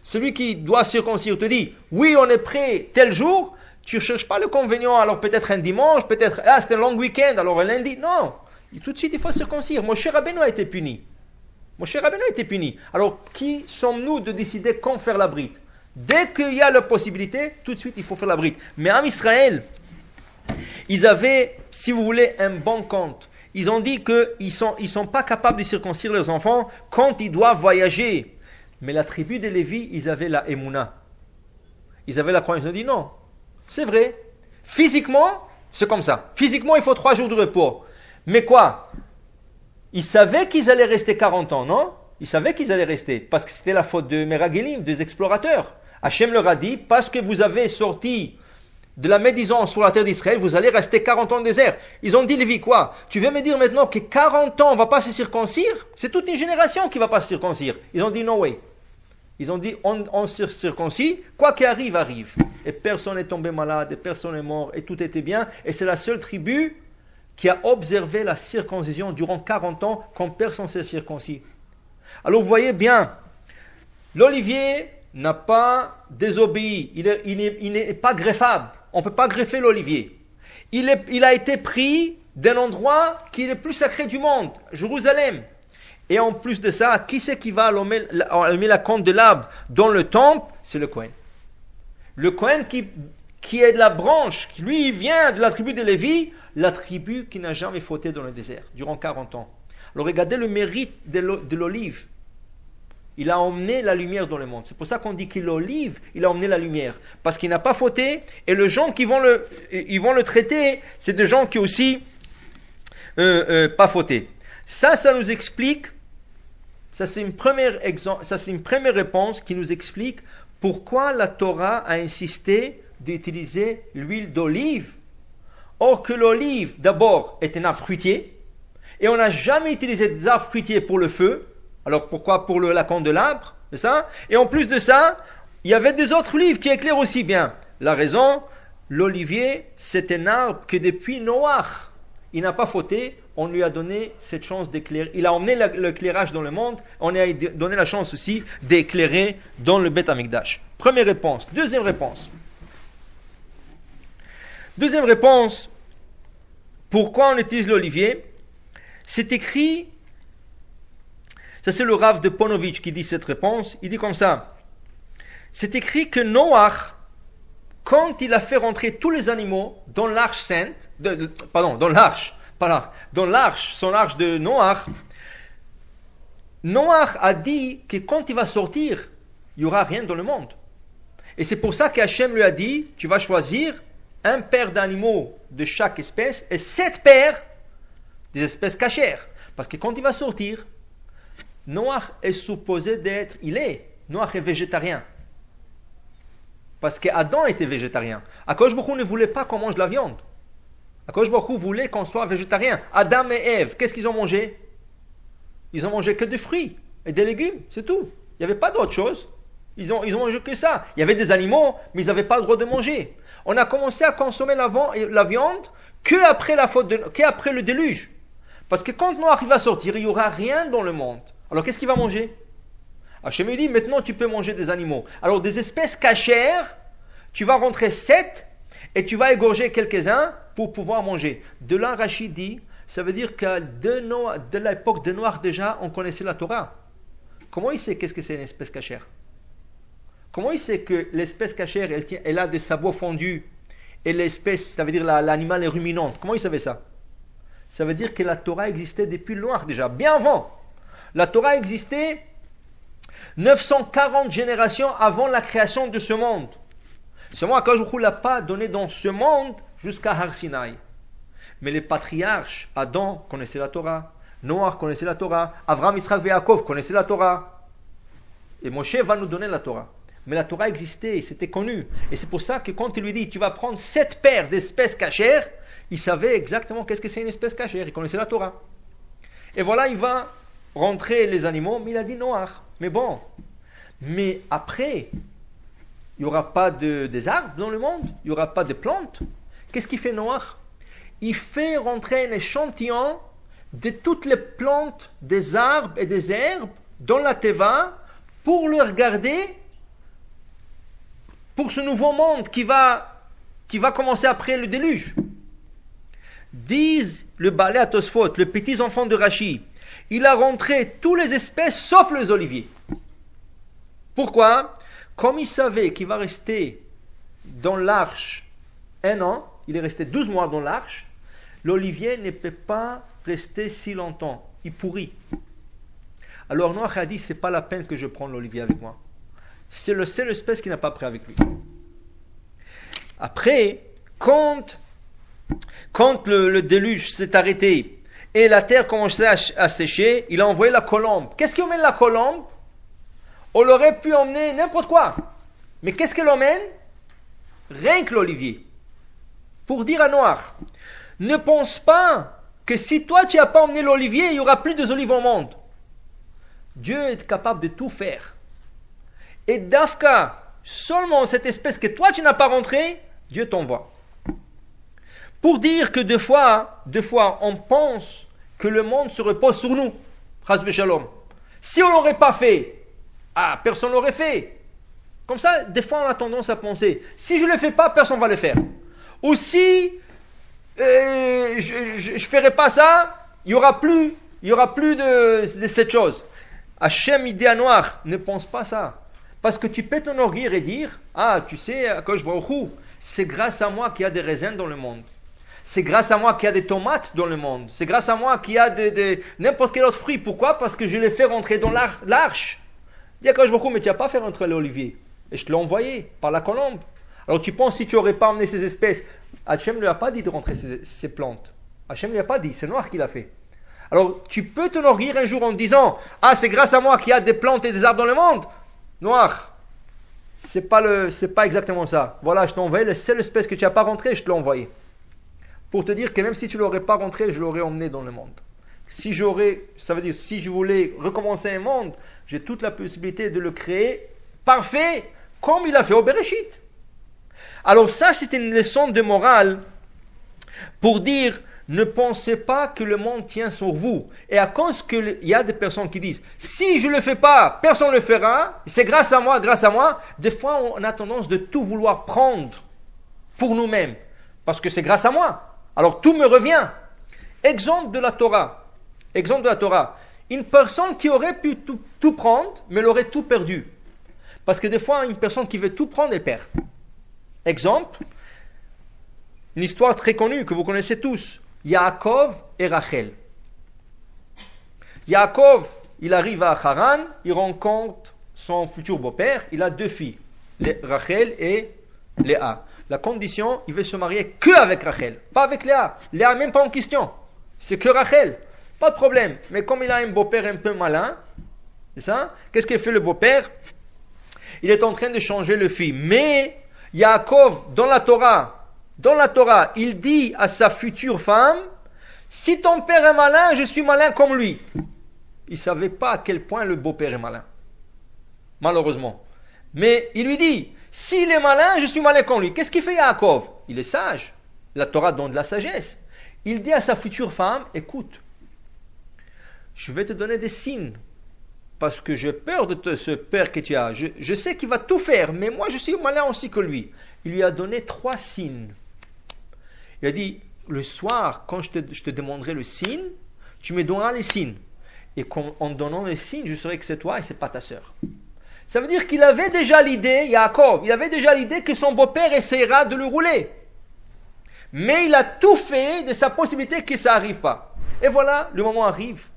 celui qui doit circoncire te dit, oui, on est prêt tel jour, tu ne cherches pas le convénient, alors peut-être un dimanche, peut-être, c'est un long week-end, alors un lundi. Non, tout de suite il faut circoncire. Moshe Rabbeinu a été puni. Alors, qui sommes-nous de décider quand faire la brite? Dès qu'il y a la possibilité, tout de suite il faut faire la brite. Mais en Israël, ils avaient, si vous voulez, un bon compte. Ils ont dit qu'ils sont pas capables de circoncire leurs enfants quand ils doivent voyager. Mais la tribu de Lévi, ils avaient la Emouna. Ils avaient la croyance. Ils ont dit non, c'est vrai. Physiquement, c'est comme ça. Physiquement, il faut 3 jours de repos. Mais quoi? Ils savaient qu'ils allaient rester 40 ans, non? Ils savaient qu'ils allaient rester. Parce que c'était la faute de Meragelim, des explorateurs. Hachem leur a dit, parce que vous avez sorti de la médisance sur la terre d'Israël, vous allez rester 40 ans au désert. Ils ont dit, Lévi, quoi? Tu veux me dire maintenant que 40 ans on ne va pas se circoncire? C'est toute une génération qui ne va pas se circoncire. Ils ont dit, no way. Ils ont dit, on se circoncis, quoi qu'il arrive, arrive. Et personne n'est tombé malade, et personne n'est mort, et tout était bien. Et c'est la seule tribu qui a observé la circoncision durant 40 ans quand personne ne s'est circoncis. Alors vous voyez bien, l'olivier n'a pas désobéi, il n'est pas greffable. On ne peut pas greffer l'olivier. Il a été pris d'un endroit qui est le plus sacré du monde, Jérusalem. Et en plus de ça, qui c'est qui va allumer la candélabre dans le temple? C'est le Kohen. Le Kohen qui est de la branche, qui lui vient de la tribu de Lévi, la tribu qui n'a jamais fauté dans le désert, durant 40 ans. Alors regardez le mérite de l'olive. Il a emmené la lumière dans le monde. C'est pour ça qu'on dit que l'olive, il a emmené la lumière. Parce qu'il n'a pas fauté. Et les gens qui vont le traiter, c'est des gens qui aussi pas fauté. Ça nous explique. Ça c'est une première réponse qui nous explique pourquoi la Torah a insisté d'utiliser l'huile d'olive. Or que l'olive, d'abord, est un arbre fruitier. Et on n'a jamais utilisé des arbres fruitiers pour le feu. Alors pourquoi pour la candelabre, c'est ça? Et en plus de ça, il y avait des autres olives qui éclairent aussi bien. La raison, l'olivier, c'est un arbre que depuis Noach, il n'a pas fauté, on lui a donné cette chance d'éclairer. Il a emmené l'éclairage dans le monde, on lui a donné la chance aussi d'éclairer dans le Beth Amikdash. Première réponse. Deuxième réponse, pourquoi on utilise l'olivier? C'est écrit, ça c'est le Rav de Ponovitch qui dit cette réponse, il dit comme ça, c'est écrit que Noach, quand il a fait rentrer tous les animaux dans l'arche sainte, son arche de Noach, Noach a dit que quand il va sortir, il n'y aura rien dans le monde. Et c'est pour ça qu'Hachem lui a dit, tu vas choisir un paire d'animaux de chaque espèce et 7 paires des espèces cachères. Parce que quand il va sortir, Noach est supposé Noach est végétarien. Parce qu'Adam était végétarien. Akadosh Baruch Hu ne voulait pas qu'on mange la viande. Akadosh Baruch Hu voulait qu'on soit végétarien. Adam et Ève, qu'est-ce qu'ils ont mangé? Ils ont mangé que des fruits et des légumes, c'est tout. Il n'y avait pas d'autre chose. Ils ont mangé que ça. Il y avait des animaux, mais ils n'avaient pas le droit de manger. On a commencé à consommer la viande qu'après le déluge. Parce que quand Noach va sortir, il n'y aura rien dans le monde. Alors qu'est-ce qu'il va manger? Hachem dit, maintenant tu peux manger des animaux. Alors des espèces cachères, tu vas rentrer 7 et tu vas égorger quelques-uns pour pouvoir manger. De là, Rachid dit, ça veut dire que de l'époque de Noach déjà, on connaissait la Torah. Comment il sait qu'est-ce que c'est une espèce cachère? Comment il sait que l'espèce cachère, elle a des sabots fondus et l'espèce, ça veut dire l'animal est ruminant? Comment il savait ça? Ça veut dire que la Torah existait depuis Noach déjà, bien avant. La Torah existait 940 générations avant la création de ce monde. Seulement, Akadosh Baruch Hu l'a pas donné dans ce monde jusqu'à Har Sinaï. Mais les patriarches, Adam connaissait la Torah, Noach connaissait la Torah, Avraham, Yitzhak et Yaakov connaissaient la Torah. Et Moshe va nous donner la Torah. Mais la Torah existait, c'était connu. Et c'est pour ça que quand il lui dit, tu vas prendre 7 paires d'espèces cachères, il savait exactement qu'est-ce que c'est une espèce cachère, il connaissait la Torah. Et voilà, il va rentrer les animaux, mais il a dit Noach. Mais bon, mais après, il n'y aura pas des arbres dans le monde, il n'y aura pas de plantes. Qu'est-ce qu'il fait Noach? Il fait rentrer un échantillon de toutes les plantes, des arbres et des herbes dans la Teva pour le regarder pour ce nouveau monde qui va commencer après le déluge. Disent le Baalei HaTosfot, les petits enfants de Rashi, il a rentré toutes les espèces sauf les oliviers. Pourquoi? Comme il savait qu'il va rester dans l'arche 1 an, il est resté 12 mois dans l'arche, l'olivier ne peut pas rester si longtemps, il pourrit. Alors Noach a dit, c'est pas la peine que je prenne l'olivier avec moi. C'est le seul espèce qui n'a pas pris avec lui. Après, quand le déluge s'est arrêté et la terre commençait à sécher, il a envoyé la colombe. Qu'est-ce qui emmène la colombe? On aurait pu emmener n'importe quoi. Mais qu'est-ce qu'elle emmène? Rien que l'olivier. Pour dire à Noach, ne pense pas que si toi tu n'as pas emmené l'olivier, il n'y aura plus des olives au monde. Dieu est capable de tout faire. Et Dafka, seulement cette espèce que toi tu n'as pas rentrée, Dieu t'envoie. Pour dire que deux fois, on pense que le monde se repose sur nous. Chas v'shalom. Si on l'aurait pas fait, personne l'aurait fait. Comme ça, des fois on a tendance à penser, si je ne le fais pas, personne ne va le faire. Ou si je ne ferai pas ça, il y aura plus de cette chose. Hachem dit à Noach, ne pense pas ça. Parce que tu peux t'enorgueillir et dire, tu sais, Akadosh Baruch Hu, c'est grâce à moi qu'il y a des raisins dans le monde. C'est grâce à moi qu'il y a des tomates dans le monde. C'est grâce à moi qu'il y a n'importe quel autre fruit. Pourquoi? Parce que je les fais rentrer dans l'arche. Dis à Akadosh Baruch Hu, mais tu n'as pas fait rentrer l'olivier. Et je te l'ai envoyé par la colombe. Alors tu penses, si tu n'aurais pas emmené ces espèces, Hachem ne lui a pas dit de rentrer ces plantes. Hachem ne lui a pas dit, c'est Noach qui l'a fait. Alors tu peux te nourrir un jour en disant, ah c'est grâce à moi qu'il y a des plantes et des arbres dans le monde. Noach, c'est pas exactement ça. Voilà, je t'ai envoyé la seule espèce que tu n'as pas rentrée, je te l'ai envoyé. Pour te dire que même si tu ne l'aurais pas rentré, je l'aurais emmené dans le monde. Ça veut dire, si je voulais recommencer un monde, j'ai toute la possibilité de le créer parfait, comme il a fait au Bereshit. Alors ça, c'était une leçon de morale pour dire, ne pensez pas que le monde tient sur vous. Et à cause qu'il y a des personnes qui disent, si je ne le fais pas, personne ne le fera, c'est grâce à moi, des fois on a tendance de tout vouloir prendre pour nous-mêmes, parce que c'est grâce à moi. Alors tout me revient. Exemple de la Torah. Une personne qui aurait pu tout prendre, mais elle aurait tout perdu. Parce que des fois, une personne qui veut tout prendre, elle perd. Exemple, une histoire très connue que vous connaissez tous. Yaakov et Rachel. Yaakov, il arrive à Haran, il rencontre son futur beau-père, il a 2 filles, Rachel et Léa. La condition, il veut se marier que avec Rachel, pas avec Léa. Léa même pas en question, c'est que Rachel. Pas de problème. Mais comme il a un beau-père un peu malin, c'est ça, qu'est-ce qu'il fait le beau-père? Il est en train de changer le fils. Mais Yaakov, dans la Torah, il dit à sa future femme, si ton père est malin, je suis malin comme lui. Il ne savait pas à quel point le beau-père est malin. Malheureusement. Mais il lui dit, s'il est malin, je suis malin comme lui. Qu'est-ce qu'il fait Yaakov? Il est sage. La Torah donne de la sagesse. Il dit à sa future femme, écoute, je vais te donner des signes, parce que j'ai peur de ce père que tu as. Je sais qu'il va tout faire, mais moi je suis malin aussi que lui. Il lui a donné 3 signes. Il a dit, le soir, quand je te demanderai le signe, tu me donneras les signes. Et en donnant les signes, je saurai que c'est toi et c'est pas ta sœur. Ça veut dire qu'il avait déjà l'idée, Yaakov, il avait déjà l'idée que son beau-père essaiera de le rouler. Mais il a tout fait de sa possibilité que ça n'arrive pas. Et voilà, le moment arrive.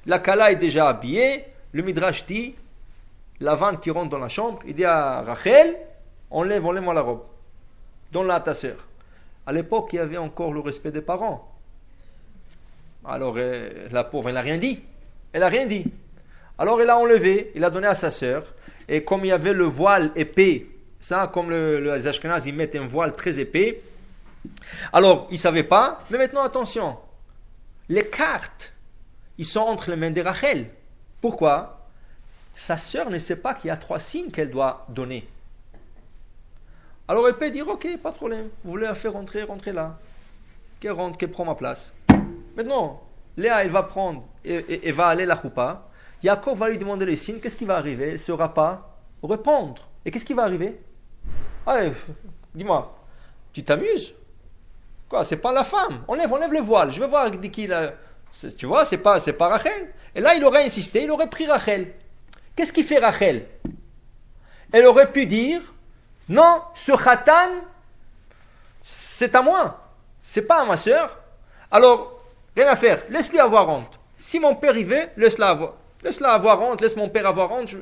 La Kala est déjà habillée, le Midrash dit, Lavan qui rentre dans la chambre, il dit à Rachel, enlève-moi la robe, donne-la à ta sœur. À l'époque, il y avait encore le respect des parents. Alors, la pauvre, elle n'a rien dit. Alors, il a enlevé, il a donné à sa sœur, et comme il y avait le voile épais, ça, comme les Ashkenazes, ils mettent un voile très épais, alors, il ne savait pas, mais maintenant, attention, les cartes, ils sont entre les mains de Rachel. Pourquoi? Sa sœur ne sait pas qu'il y a 3 signes qu'elle doit donner. Alors elle peut dire, ok, pas de problème, vous voulez la faire rentrer là. Qu'elle rentre, qu'elle prend ma place. Maintenant, Léa, elle va prendre, et va aller la choupa. Yaakov va lui demander les signes, qu'est-ce qui va arriver? Elle ne saura pas répondre. Et qu'est-ce qui va arriver? Allez, dis-moi, tu t'amuses? Quoi, c'est pas la femme. Enlève le voile, je veux voir de qui la... Tu vois, c'est pas Rachel. Et là, il aurait insisté, il aurait pris Rachel. Qu'est-ce qu'il fait Rachel? Elle aurait pu dire, non, ce khatan, c'est à moi, c'est pas à ma sœur. Alors, rien à faire, laisse-lui avoir honte. Si mon père y veut, laisse-la avoir honte, laisse mon père avoir honte,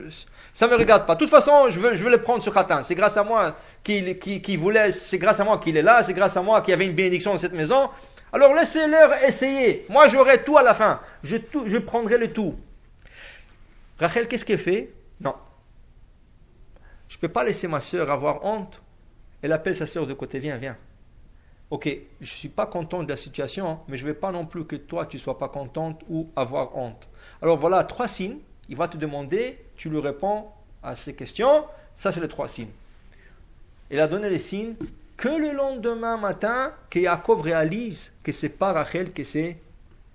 ça me regarde pas. De toute façon, je veux le prendre ce khatan. C'est grâce à moi qu'il voulait, c'est grâce à moi qu'il est là, c'est grâce à moi qu'il y avait une bénédiction dans cette maison. Alors laissez-leur essayer. Moi j'aurai tout à la fin. Je prendrai le tout. Rachel, qu'est-ce qu'elle fait? Non. Je ne peux pas laisser ma sœur avoir honte. Elle appelle sa sœur de côté. Viens. Ok, je ne suis pas content de la situation, mais je ne veux pas non plus que toi tu ne sois pas contente ou avoir honte. Alors voilà 3 signes. Il va te demander, tu lui réponds à ces questions. Ça c'est les 3 signes. Elle a donné les signes. Que le lendemain matin, que Yaakov réalise que c'est pas Rachel, que c'est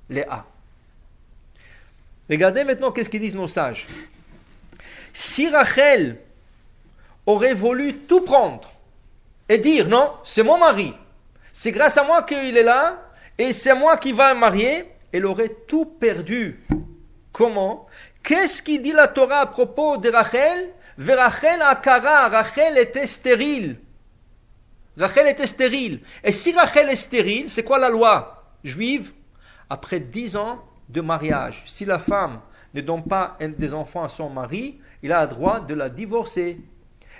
Léa. Regardez maintenant qu'est-ce qu'ils disent nos sages. Si Rachel aurait voulu tout prendre et dire non, c'est mon mari, c'est grâce à moi qu'il est là et c'est moi qui va me marier, elle aurait tout perdu. Comment? Qu'est-ce qui dit la Torah à propos de Rachel? Verachel akara, Rachel était stérile. Rachel était stérile. Et si Rachel est stérile, c'est quoi la loi juive? Après 10 ans de mariage, si la femme ne donne pas des enfants à son mari, il a le droit de la divorcer.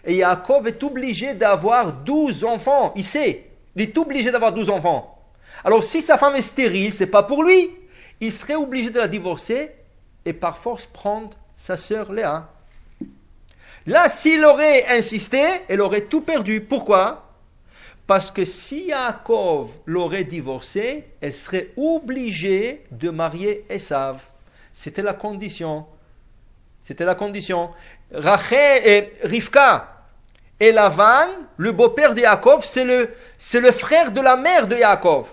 Et Yaakov est obligé d'avoir 12 enfants. Il sait, il est obligé d'avoir 12 enfants. Alors si sa femme est stérile, c'est pas pour lui. Il serait obligé de la divorcer et par force prendre sa sœur Léa. Là, s'il aurait insisté, elle aurait tout perdu. Pourquoi? Parce que si Yaakov l'aurait divorcée, elle serait obligée de marier Esav. C'était la condition. Rachel et Rivka et Lavan, le beau-père de Yaakov, c'est le frère de la mère de Yaakov.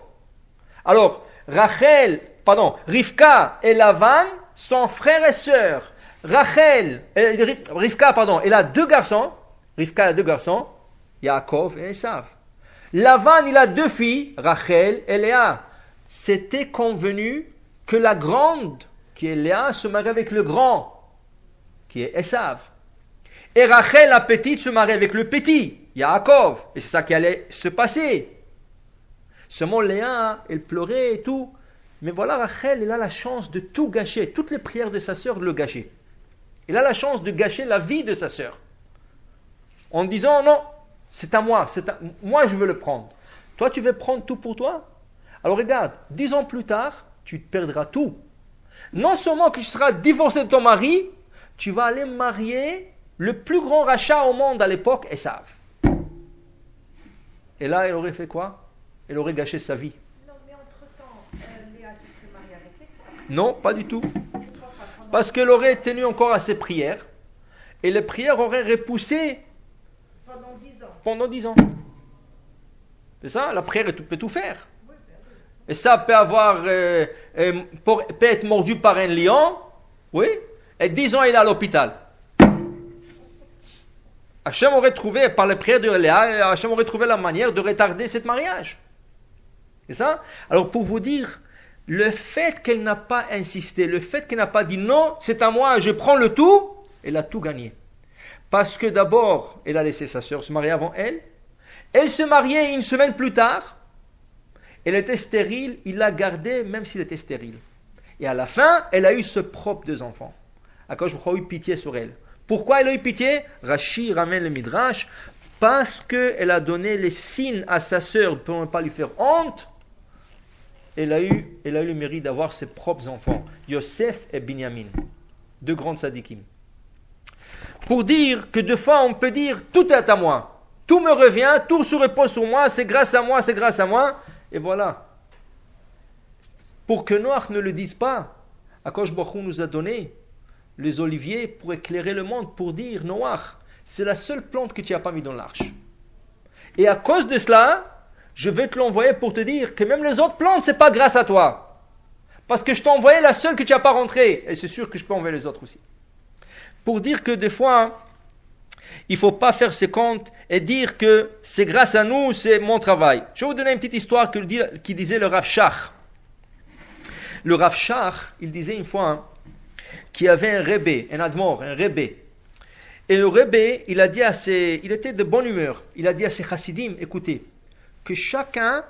Alors, Rivka et Lavan sont frères et sœurs. Rivka, elle a deux garçons. Rivka a deux garçons, Yaakov et Esav. Lavan, il a deux filles, Rachel et Léa. C'était convenu que la grande, qui est Léa, se marie avec le grand, qui est Esav. Et Rachel, la petite, se marie avec le petit, Yaakov. Et c'est ça qui allait se passer. Seulement Léa, elle pleurait et tout. Mais voilà, Rachel, elle a la chance de tout gâcher. Toutes les prières de sa sœur le gâcher. Elle a la chance de gâcher la vie de sa sœur. En disant, non, c'est à moi. Moi, je veux le prendre. Toi, tu veux prendre tout pour toi? Alors regarde, 10 ans plus tard, tu perdras tout. Non seulement que tu seras divorcé de ton mari, tu vas aller marier le plus grand rachat au monde à l'époque, Esav. Et là, elle aurait fait quoi? Elle aurait gâché sa vie. Non, mais entre-temps, Léa se marie avec Esav. Non, pas du tout. Parce qu'elle aurait tenu encore à ses prières, et les prières auraient repoussé pendant 10 ans. C'est ça, la prière peut tout faire. Et ça peut peut être mordu par un lion, oui, et 10 ans il est à l'hôpital. Hachem aurait trouvé, par les prières de Léa, Hachem aurait trouvé la manière de retarder ce mariage. C'est ça? Alors pour vous dire, le fait qu'elle n'a pas insisté, le fait qu'elle n'a pas dit non, c'est à moi, je prends le tout, elle a tout gagné. Parce que d'abord, elle a laissé sa sœur se marier avant elle. Elle se mariait une semaine plus tard. Elle était stérile, il l'a gardée même s'il était stérile. Et à la fin, elle a eu ses propres 2 enfants. Akadosh Baruch Hu a eu pitié sur elle. Pourquoi elle a eu pitié? Rashi ramène le Midrash. Parce qu'elle a donné les signes à sa sœur pour ne pas lui faire honte. Elle a eu le mérite d'avoir ses propres enfants, Yosef et Binyamin, 2 grands tzadikim. Pour dire que des fois on peut dire tout est à moi, tout me revient, tout se repose sur moi, c'est grâce à moi, c'est grâce à moi, et voilà. Pour que Noach ne le dise pas, Akadosh Baruch Hu nous a donné les oliviers pour éclairer le monde, pour dire Noach, c'est la seule plante que tu n'as pas mis dans l'arche. Et à cause de cela, je vais te l'envoyer pour te dire que même les autres plantes, c'est pas grâce à toi. Parce que je t'ai envoyé la seule que tu n'as pas rentrée. Et c'est sûr que je peux envoyer les autres aussi. Pour dire que des fois, il ne faut pas faire ses comptes et dire que c'est grâce à nous, c'est mon travail. Je vais vous donner une petite histoire qui disait le Rav Shach. Le Rav Shach, il disait une fois qu'il y avait un Rebbe, un Admor, un Rebbe. Et le Rebbe, il était de bonne humeur. Il a dit à ses chassidim, écoutez, que chacun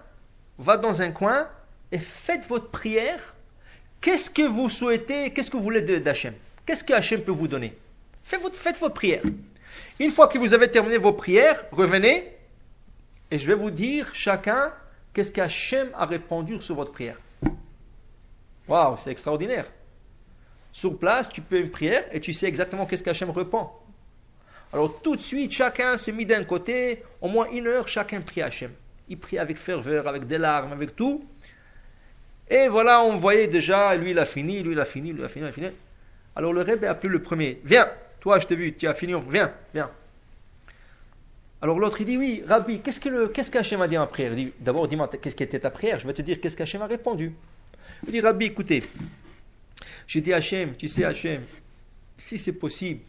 va dans un coin et faites votre prière. Qu'est-ce que vous souhaitez, qu'est-ce que vous voulez d'Hachem? Qu'est-ce que Hachem peut vous donner? Faites votre prière. Une fois que vous avez terminé vos prières, revenez et je vais vous dire chacun qu'est-ce qu'Hachem a répondu sur votre prière. Waouh, c'est extraordinaire. Sur place, tu peux une prière et tu sais exactement qu'est-ce qu'Hachem répond. Alors tout de suite, chacun s'est mis d'un côté, au moins 1 heure, chacun prie Hachem. Il prie avec ferveur, avec des larmes, avec tout. Et voilà, on voyait déjà, lui il a fini. Alors le Rebbe a appelé le premier. Viens, toi je t'ai vu, tu as fini, viens. Alors l'autre il dit, oui, Rabbi, qu'est-ce qu'Hachem a dit en prière? Il dit, d'abord dis-moi, qu'est-ce qui était ta prière? Je vais te dire qu'est-ce qu'Hachem a répondu. Il dit, Rabbi, écoutez, j'ai dit Hachem, tu sais Hachem, si c'est possible,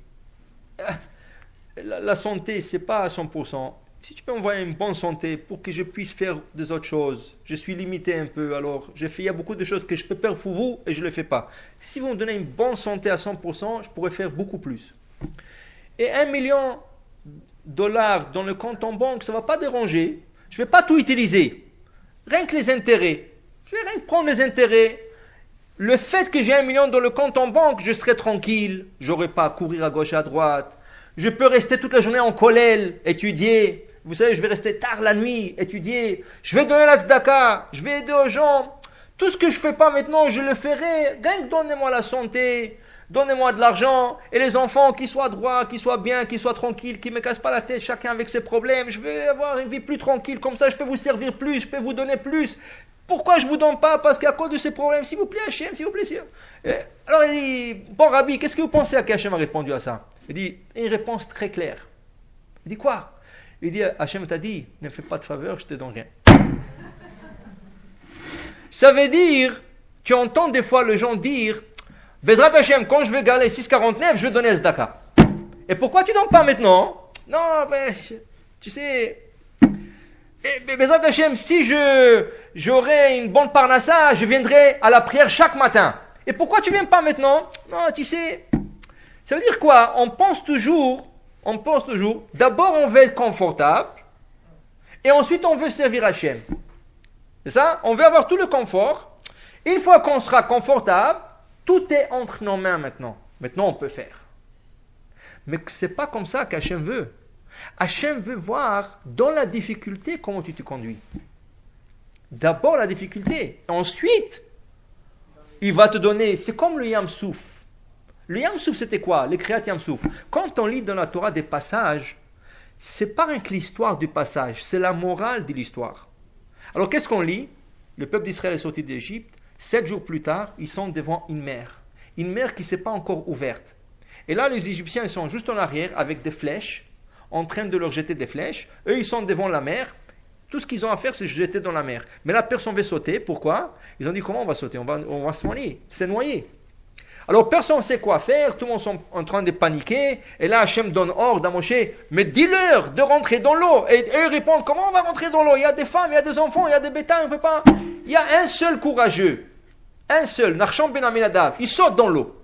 la santé c'est pas à 100%. Si tu peux m'envoyer une bonne santé pour que je puisse faire des autres choses, je suis limité un peu, alors il y a beaucoup de choses que je peux faire pour vous et je ne le fais pas. Si vous me donnez une bonne santé à 100%, je pourrais faire beaucoup plus. Et $1 million dans le compte en banque, ça ne va pas déranger. Je ne vais pas tout utiliser. Rien que les intérêts. Je vais rien que prendre les intérêts. le fait que j'ai 1 million dans le compte en banque, je serai tranquille. J'aurai pas à courir à gauche, à droite. Je peux rester toute la journée en kollel, étudier. Vous savez, je vais rester tard la nuit, étudier. Je vais donner la tzedaka. Je vais aider aux gens. Tout ce que je fais pas maintenant, je le ferai. Rien que donnez-moi la santé. Donnez-moi de l'argent. Et les enfants, qu'ils soient droits, qu'ils soient bien, qu'ils soient tranquilles, qu'ils me cassent pas la tête, chacun avec ses problèmes. Je vais avoir une vie plus tranquille. Comme ça, je peux vous servir plus. Je peux vous donner plus. Pourquoi je vous donne pas? Parce qu'à cause de ces problèmes, s'il vous plaît, Hachem, s'il vous plaît. Alors il dit, bon Rabbi, qu'est-ce que vous pensez à qu'Hachem a répondu à ça? Il dit, une réponse très claire. Il dit quoi? Il dit, Hachem t'a dit, ne fais pas de faveur, je te donne rien. Ça veut dire, tu entends des fois les gens dire, Bezrat Hachem, quand je vais galer 6,49, je vais donner Zdaka. Et pourquoi tu donnes pas maintenant? Non, ben, tu sais... Bezrat Hachem, si j'aurais une bonne parnassa, je viendrai à la prière chaque matin. Et pourquoi tu viens pas maintenant? Non, tu sais, ça veut dire quoi? On pense toujours, d'abord on veut être confortable, et ensuite on veut servir Hachem. C'est ça? On veut avoir tout le confort. Une fois qu'on sera confortable, tout est entre nos mains maintenant. Maintenant on peut faire. Mais c'est pas comme ça qu'Hachem veut. Hachem veut voir dans la difficulté comment tu te conduis. D'abord la difficulté. Ensuite, il va te donner. C'est comme le Yam Souf. Le Yam Souf, c'était quoi? Les Kriyat Yam Souf. Quand on lit dans la Torah des passages, c'est pas que l'histoire du passage, c'est la morale de l'histoire. Alors qu'est-ce qu'on lit? Le peuple d'Israël est sorti d'Égypte. 7 jours plus tard, ils sont devant une mer. Une mer qui ne s'est pas encore ouverte. Et là, les Égyptiens, ils sont juste en arrière avec des flèches, en train de leur jeter des flèches. Eux, ils sont devant la mer. Tout ce qu'ils ont à faire, c'est se jeter dans la mer. Mais là, personne ne veut sauter. Pourquoi? Ils ont dit, comment on va sauter? On va se noyer. C'est noyer. Alors, personne ne sait quoi faire. Tout le monde est en train de paniquer. Et là, Hachem donne ordre à Moshe, mais dis-leur de rentrer dans l'eau. Et eux répondent, comment on va rentrer dans l'eau? Il y a des femmes, il y a des enfants, il y a des bétails, on ne peut pas. Il y a un seul courageux. Un seul, Nachshon ben Aminadav. Il saute dans l'eau.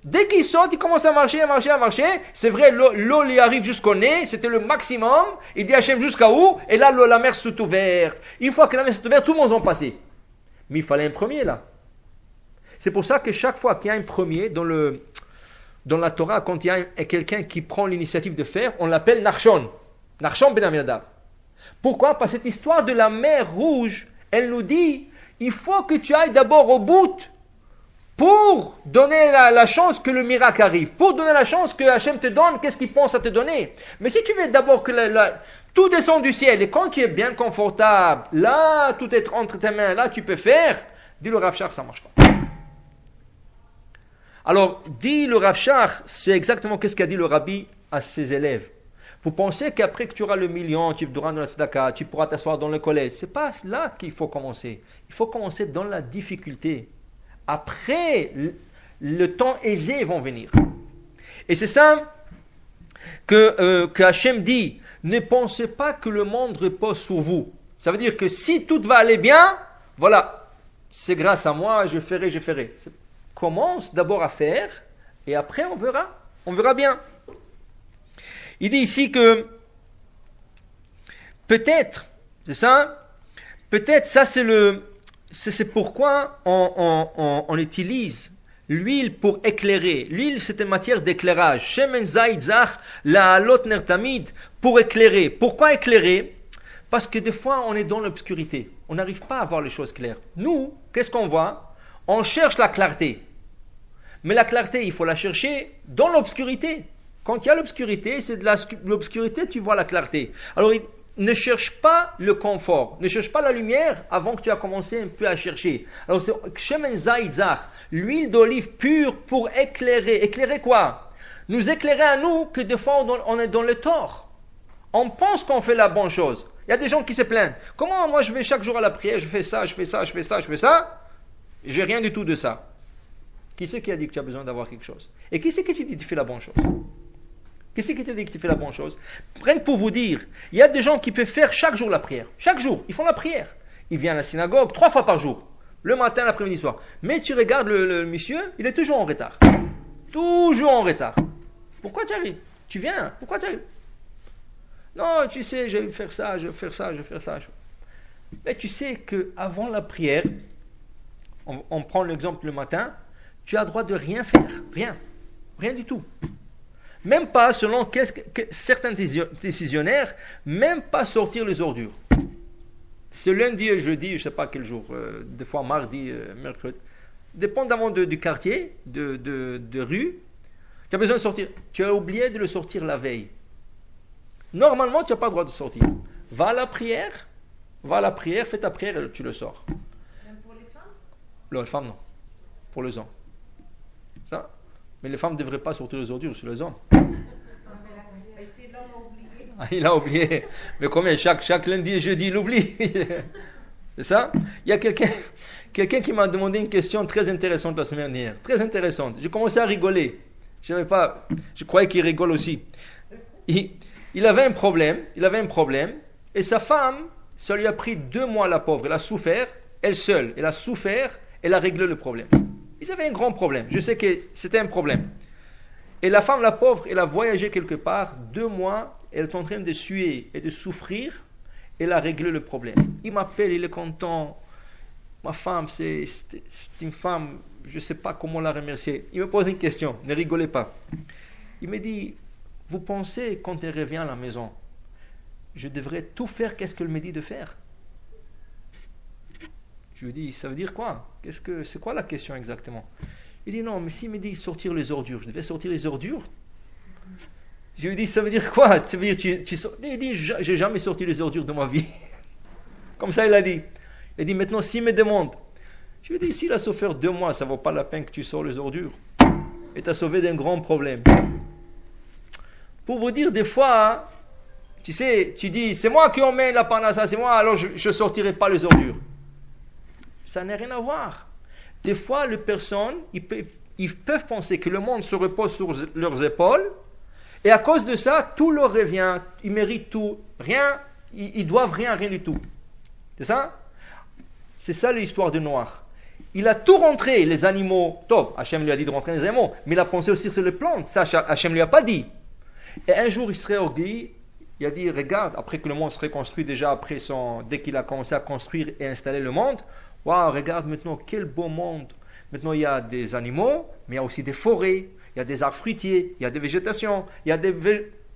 Dès qu'il saute, il commence à marcher. C'est vrai, l'eau lui arrive jusqu'au nez, c'était le maximum. Il dit Hachem jusqu'à où? Et là, la mer s'est ouverte. Une fois que la mer s'est ouverte, tout le monde en passait. Mais il fallait un premier là. C'est pour ça que chaque fois qu'il y a un premier dans la Torah, quand il y a quelqu'un qui prend l'initiative de faire, on l'appelle Nachshon. Nachshon ben Aminadav. Pourquoi? Parce que cette histoire de la mer rouge, elle nous dit, il faut que tu ailles d'abord au bout. Pour donner la chance que le miracle arrive, pour donner la chance que Hachem te donne, qu'est-ce qu'il pense à te donner. Mais si tu veux d'abord que tout descend du ciel, et quand tu es bien confortable, là, tout est entre tes mains, là, tu peux faire, dit le Rav Shach, ça ne marche pas. Alors, dit le Rav Shach, c'est exactement ce qu'a dit le Rabbi à ses élèves. Vous pensez qu'après que tu auras le million, tu devras dans la tzedaka, tu pourras t'asseoir dans le collège. C'est pas là qu'il faut commencer. Il faut commencer dans la difficulté. Après, le temps aisé vont venir. Et c'est ça que Hachem dit, ne pensez pas que le monde repose sur vous. Ça veut dire que si tout va aller bien, voilà, c'est grâce à moi, je ferai. Commence d'abord à faire, et après on verra bien. Il dit ici que, peut-être ça c'est pourquoi on utilise l'huile pour éclairer. L'huile, c'est une matière d'éclairage. Shemen zayit zach la'alot ner tamid, pour éclairer. Pourquoi éclairer? Parce que des fois, on est dans l'obscurité. On n'arrive pas à voir les choses claires. Nous, qu'est-ce qu'on voit? On cherche la clarté. Mais la clarté, il faut la chercher dans l'obscurité. Quand il y a l'obscurité, c'est de l'obscurité, tu vois la clarté. Alors, ne cherche pas le confort, ne cherche pas la lumière avant que tu aies commencé un peu à chercher. Alors c'est Shemen zayit zach, l'huile d'olive pure pour éclairer. Éclairer quoi? Nous éclairer à nous que des fois on est dans le tort. On pense qu'on fait la bonne chose. Il y a des gens qui se plaignent. Comment moi je vais chaque jour à la prière, je fais ça. J'ai rien du tout de ça. Qui c'est qui a dit que tu as besoin d'avoir quelque chose? Et qui c'est qui te dit que tu fais la bonne chose? Qu'est-ce qui te dit que tu fais la bonne chose? Rien que pour vous dire, il y a des gens qui peuvent faire chaque jour la prière. Chaque jour, ils font la prière. Ils viennent à la synagogue 3 fois par jour. Le matin, l'après-midi, soir. Mais tu regardes le monsieur, il est toujours en retard. Toujours en retard. Pourquoi tu arrives? Tu viens, pourquoi tu arrives? Non, tu sais, je vais faire ça. Mais tu sais qu'avant la prière, On prend l'exemple le matin, tu as le droit de rien faire, rien du tout. Même pas, selon certains décisionnaires, même pas sortir les ordures. Ce lundi et jeudi, je ne sais pas quel jour, des fois mardi, mercredi, dépendamment du quartier, de rue, tu as besoin de sortir. Tu as oublié de le sortir la veille. Normalement, tu n'as pas le droit de sortir. Va à la prière, fais ta prière et tu le sors. Même pour les femmes? Non, les femmes non. Pour les hommes. Ça. Mais les femmes ne devraient pas sortir les ordures sur les hommes. Mais c'est l'homme oublié. Ah, il a oublié. Mais combien chaque lundi et jeudi, il oublie. C'est ça? Il y a quelqu'un qui m'a demandé une question très intéressante la semaine dernière. Très intéressante. J'ai commencé à rigoler. Je croyais qu'il rigole aussi. Il avait un problème. Et sa femme, ça lui a pris 2 mois, la pauvre. Elle a souffert. Elle seule. Elle a souffert. Elle a réglé le problème. Ils avaient un grand problème. Je sais que c'était un problème. Et la femme, la pauvre, elle a voyagé quelque part. 2 mois. Elle est en train de suer et de souffrir. Elle a réglé le problème. Il m'appelle, il est content. Ma femme, c'est une femme, je ne sais pas comment la remercier. Il me pose une question, ne rigolez pas. Il me dit, vous pensez quand elle revient à la maison, je devrais tout faire, qu'est-ce qu'elle me dit de faire? Je lui dis, ça veut dire quoi? C'est quoi la question exactement? Il dit, non, mais s'il me dit sortir les ordures, je devais sortir les ordures? Je lui dis, ça veut dire quoi? Ça veut dire, il dit, j'ai jamais sorti les ordures de ma vie. Comme ça, il a dit. Il a dit, maintenant, s'il me demande, je lui dis, s'il a souffert 2 mois, ça ne vaut pas la peine que tu sors les ordures. Et tu as sauvé d'un grand problème. Pour vous dire, des fois, tu sais, tu dis, c'est moi qui emmène la panassa, c'est moi, alors je ne sortirai pas les ordures. Ça n'a rien à voir. Des fois, les personnes, ils peuvent penser que le monde se repose sur leurs épaules, et à cause de ça, tout leur revient, ils méritent tout, rien, ils doivent rien du tout. C'est ça? C'est ça l'histoire de Noir. Il a tout rentré, les animaux. Top, Hachem lui a dit de rentrer les animaux, mais il a pensé aussi sur les plantes. Ça, Hachem lui a pas dit. Et un jour, il serait orgueilleux. Il a dit, regarde, après que le monde serait construit, déjà dès qu'il a commencé à construire et installer le monde, waouh, regarde maintenant, quel beau monde. Maintenant, il y a des animaux, mais il y a aussi des forêts, il y a des arbres fruitiers, il y a des végétations,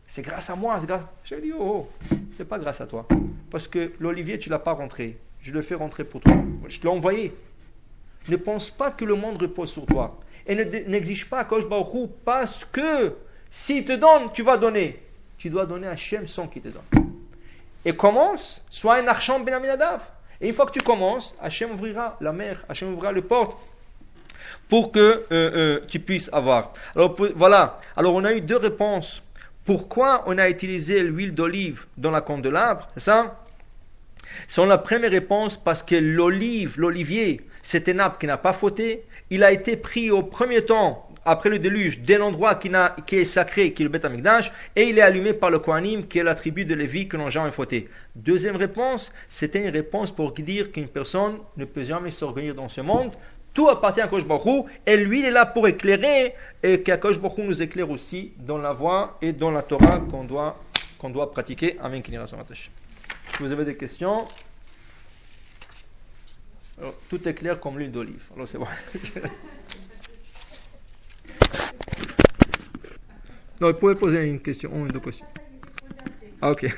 c'est grâce à moi. J'ai dit, c'est pas grâce à toi. Parce que l'olivier, tu l'as pas rentré. Je le fais rentrer pour toi. Je te l'ai envoyé. Ne pense pas que le monde repose sur toi. Et n'exige pas à Kosh Baruch Hu, parce que s'il te donne, tu vas donner. Tu dois donner à Hachem sans qu'il te donne. Et commence, sois un archant Ben Aminadav. Et une fois que tu commences, Hachem ouvrira la mer, Hachem ouvrira les portes pour que tu puisses avoir. Alors voilà. Alors on a eu 2 réponses. Pourquoi on a utilisé l'huile d'olive dans la candélabre? C'est ça? Selon la première réponse, parce que l'olivier, c'est un arbre qui n'a pas fauté. Il a été pris au premier temps, après le déluge, de l'endroit qui est sacré, qui est le Beth Amikdash, et il est allumé par le Kohanim, qui est la tribu de Lévi, que n'ont jamais fauté. Deuxième réponse, c'était une réponse pour dire qu'une personne ne peut jamais s'organiser dans ce monde. Tout appartient à Kosh Baruch Hu, et lui, il est là pour éclairer, et qu'Kosh Baruch Hu nous éclaire aussi dans la voie et dans la Torah qu'on doit pratiquer. Amen. Si vous avez des questions, alors, tout est clair comme l'huile d'olive. Alors c'est bon. Non, vous pouvez poser une question, une ou 2 questions. Ah, ok.